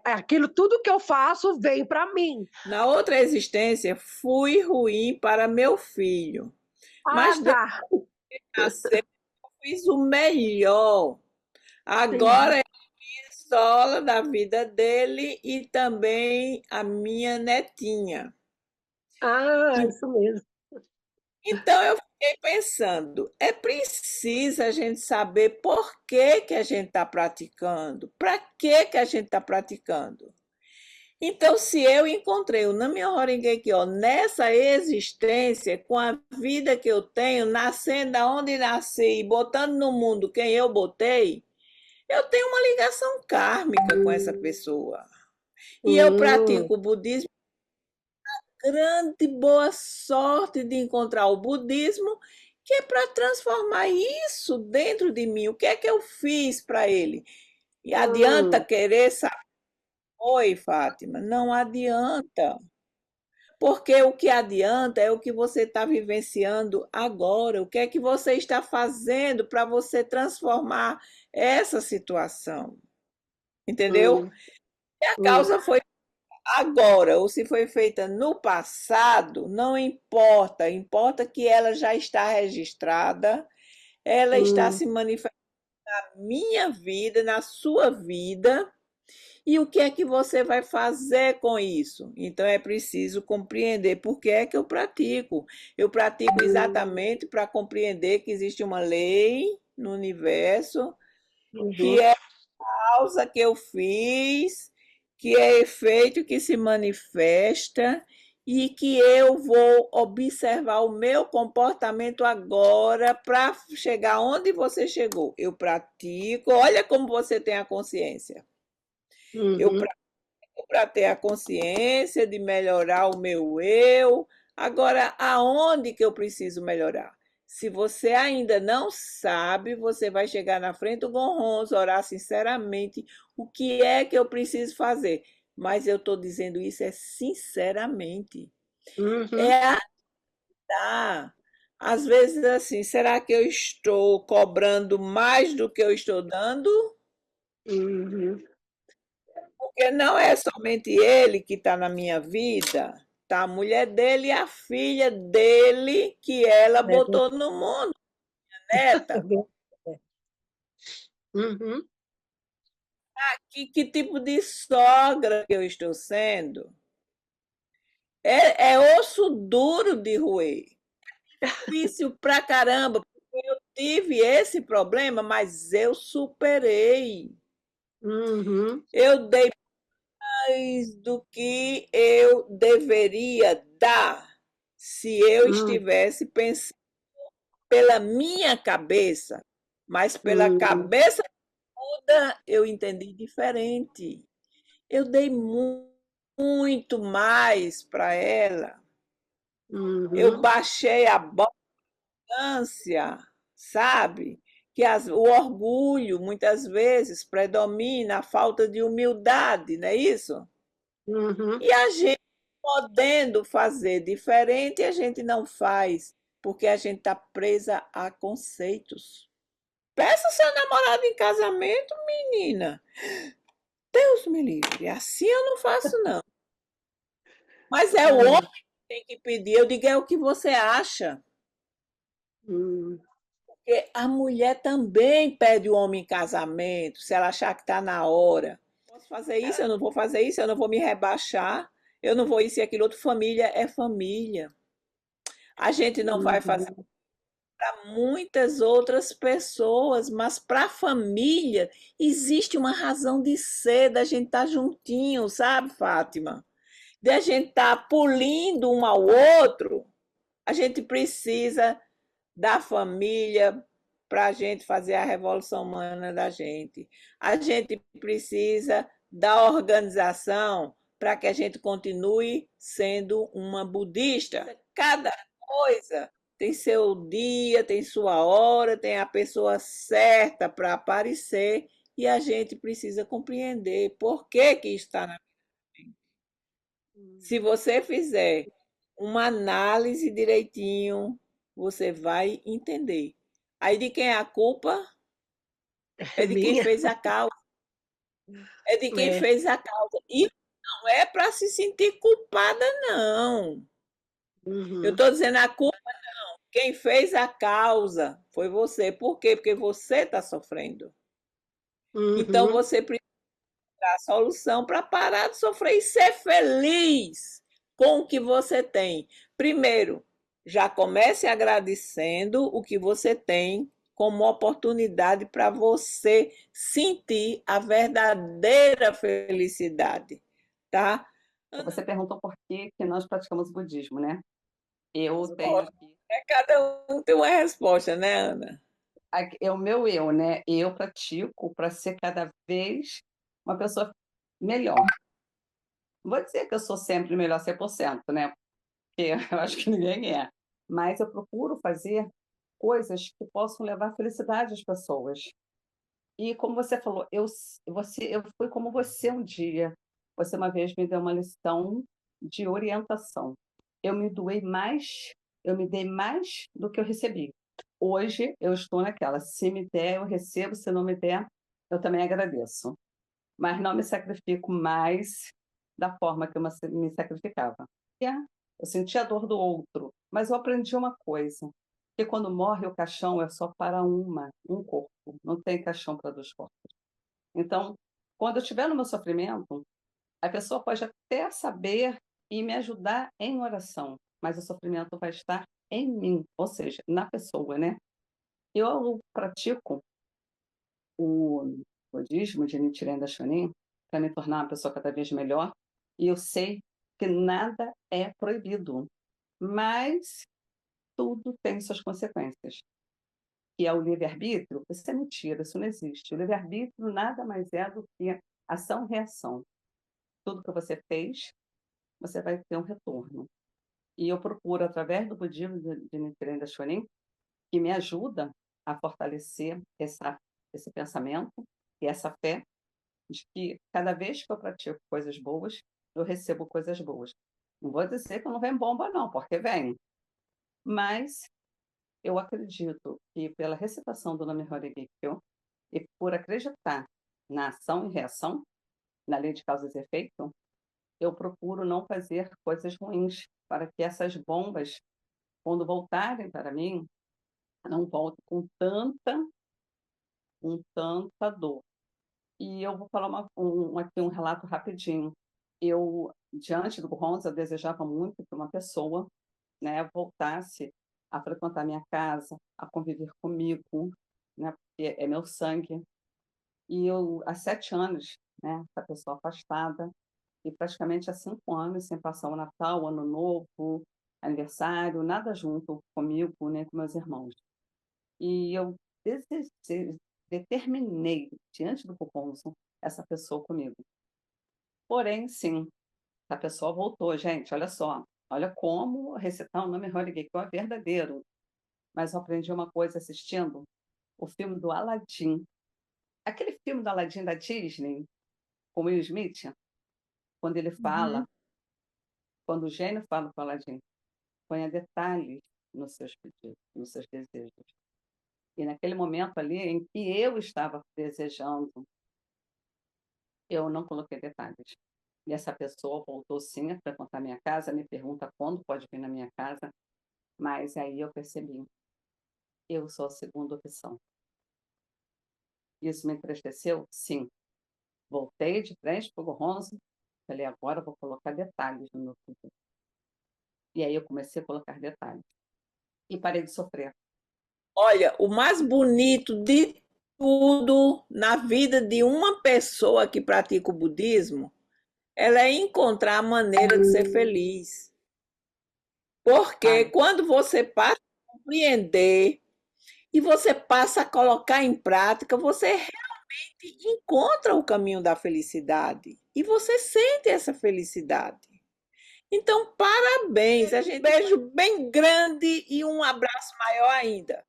Aquilo tudo que eu faço vem para mim.
Na outra existência, fui ruim para meu filho. Mas depois que nasceu, eu fiz o melhor. Agora eu fiz sola da vida dele e também a minha netinha.
Isso mesmo.
Então eu fiquei pensando, é preciso a gente saber por que que a gente está praticando, para que que a gente está praticando. Então, se eu encontrei o Nam-myoho Renge Kyo nessa existência, com a vida que eu tenho, nascendo aonde nasci, botando no mundo quem eu botei, eu tenho uma ligação kármica com essa pessoa. E eu pratico o budismo, grande boa sorte de encontrar o budismo, que é para transformar isso dentro de mim. O que é que eu fiz para ele? E adianta querer saber? Oi, Fátima, não adianta. Porque o que adianta é o que você está vivenciando agora. O que é que você está fazendo para você transformar essa situação? Entendeu? Se a causa foi agora ou se foi feita no passado, não importa. Importa que ela já está registrada, ela está se manifestando na minha vida, na sua vida, e o que é que você vai fazer com isso? Então é preciso compreender por que é que eu pratico. Eu pratico exatamente para compreender que existe uma lei no universo, que é causa que eu fiz, que é efeito que se manifesta e que eu vou observar o meu comportamento agora para chegar onde você chegou. Eu pratico, olha como você tem a consciência. Eu pratico para ter a consciência de melhorar o meu eu. Agora, aonde que eu preciso melhorar? Se você ainda não sabe, você vai chegar na frente do Gonronzo, orar sinceramente, o que é que eu preciso fazer? Mas eu estou dizendo isso sinceramente. É a às vezes assim, será que eu estou cobrando mais do que eu estou dando? Porque não é somente ele que está na minha vida, tá a mulher dele e a filha dele que ela botou no mundo, neta. Que tipo de sogra que eu estou sendo? É osso duro de roer. Difícil pra caramba, porque eu tive esse problema, mas eu superei. Eu dei mais do que eu deveria dar se eu estivesse pensando pela minha cabeça, mas pela cabeça toda eu entendi diferente. Eu dei muito mais para ela. Eu baixei a abundância, sabe? Que o orgulho muitas vezes predomina, a falta de humildade, não é isso? E a gente podendo fazer diferente, a gente não faz, porque a gente está presa a conceitos. Peça seu namorado em casamento, menina. Deus me livre, assim eu não faço, não. Mas é o homem que tem que pedir. Eu digo, é o que você acha. Porque a mulher também pede o homem em casamento, se ela achar que está na hora. Posso fazer isso, eu não vou fazer isso, eu não vou me rebaixar, eu não vou isso e aquilo outro. Família é família. A gente não vai fazer para muitas outras pessoas, mas para a família existe uma razão de ser, da gente estar juntinho, sabe, Fátima? De a gente estar pulindo um ao outro, a gente precisa da família para a gente fazer a revolução humana da gente. A gente precisa da organização para que a gente continue sendo uma budista. Cada coisa tem seu dia, tem sua hora, tem a pessoa certa para aparecer e a gente precisa compreender por que que está na vida. Se você fizer uma análise direitinho, você vai entender. Aí de quem é a culpa? É de quem fez a causa. É de quem fez a causa. E não é para se sentir culpada, não. Eu estou dizendo a culpa não. Quem fez a causa foi você. Por quê? Porque você está sofrendo. Então você precisa dar a solução para parar de sofrer e ser feliz com o que você tem. Primeiro, já comece agradecendo o que você tem como oportunidade para você sentir a verdadeira felicidade, tá?
Você perguntou por que nós praticamos o budismo, né? Eu tenho aqui.
Cada um tem uma resposta, né, Ana?
É o meu eu, né? Eu pratico para ser cada vez uma pessoa melhor. Não vou dizer que eu sou sempre melhor 100%, né? Porque eu acho que ninguém é. Mas eu procuro fazer coisas que possam levar felicidade às pessoas. E como você falou, eu fui como você um dia. Você uma vez me deu uma lição de orientação. Eu me dei mais do que eu recebi. Hoje eu estou naquela, se me der, eu recebo, se não me der, eu também agradeço. Mas não me sacrifico mais da forma que eu me sacrificava. Eu sentia a dor do outro, mas eu aprendi uma coisa, Porque quando morre o caixão é só para um corpo, não tem caixão para 2 corpos. Então, quando eu estiver no meu sofrimento, a pessoa pode até saber e me ajudar em oração, mas o sofrimento vai estar em mim, ou seja, na pessoa, né? Eu pratico o budismo de Nichiren Daishonin para me tornar uma pessoa cada vez melhor, e eu sei que nada é proibido, mas tudo tem suas consequências. Que é o livre-arbítrio, isso é mentira, isso não existe. O livre-arbítrio nada mais é do que ação e reação. Tudo que você fez, você vai ter um retorno. E eu procuro, através do budismo de Nichiren Daishonin, que me ajuda a fortalecer esse pensamento e essa fé de que cada vez que eu pratico coisas boas, eu recebo coisas boas. Não vou dizer que não vem bomba, não, porque vem. Mas eu acredito que pela recitação do nome Horigekyo e por acreditar na ação e reação, na lei de causas e efeito, eu procuro não fazer coisas ruins para que essas bombas, quando voltarem para mim, não voltem com tanta dor. E eu vou falar aqui um relato rapidinho. Eu, diante do Gonza, eu desejava muito que uma pessoa, né, voltasse a frequentar minha casa, a conviver comigo, né, porque é meu sangue. E eu, há 7 anos, né, essa pessoa afastada, e praticamente há 5 anos sem passar o Natal, o Ano Novo, aniversário, nada junto comigo, nem com meus irmãos. E eu determinei, diante do Gonza, essa pessoa comigo. Porém, sim, a pessoa voltou, gente, olha só. Olha como recitar o nome Horigekyo é verdadeiro. Mas eu aprendi uma coisa assistindo o filme do Aladdin. Aquele filme do Aladdin da Disney, com Will Smith, quando ele fala, quando o gênio fala para o Aladdin, ponha detalhes nos seus pedidos, nos seus desejos. E naquele momento ali em que eu estava desejando, eu não coloquei detalhes. E essa pessoa voltou sim a frequentar minha casa, me pergunta quando pode vir na minha casa, mas aí eu percebi, eu sou a segunda opção. Isso me entristeceu? Sim. Voltei de frente para o Gonzo, falei, agora eu vou colocar detalhes no meu pedido. E aí eu comecei a colocar detalhes. E parei de sofrer.
Olha, o mais bonito de tudo na vida de uma pessoa que pratica o budismo, ela é encontrar a maneira de ser feliz. Porque quando você passa a compreender e você passa a colocar em prática, você realmente encontra o caminho da felicidade. E você sente essa felicidade. Então, parabéns. A gente beijo bem grande e um abraço maior ainda.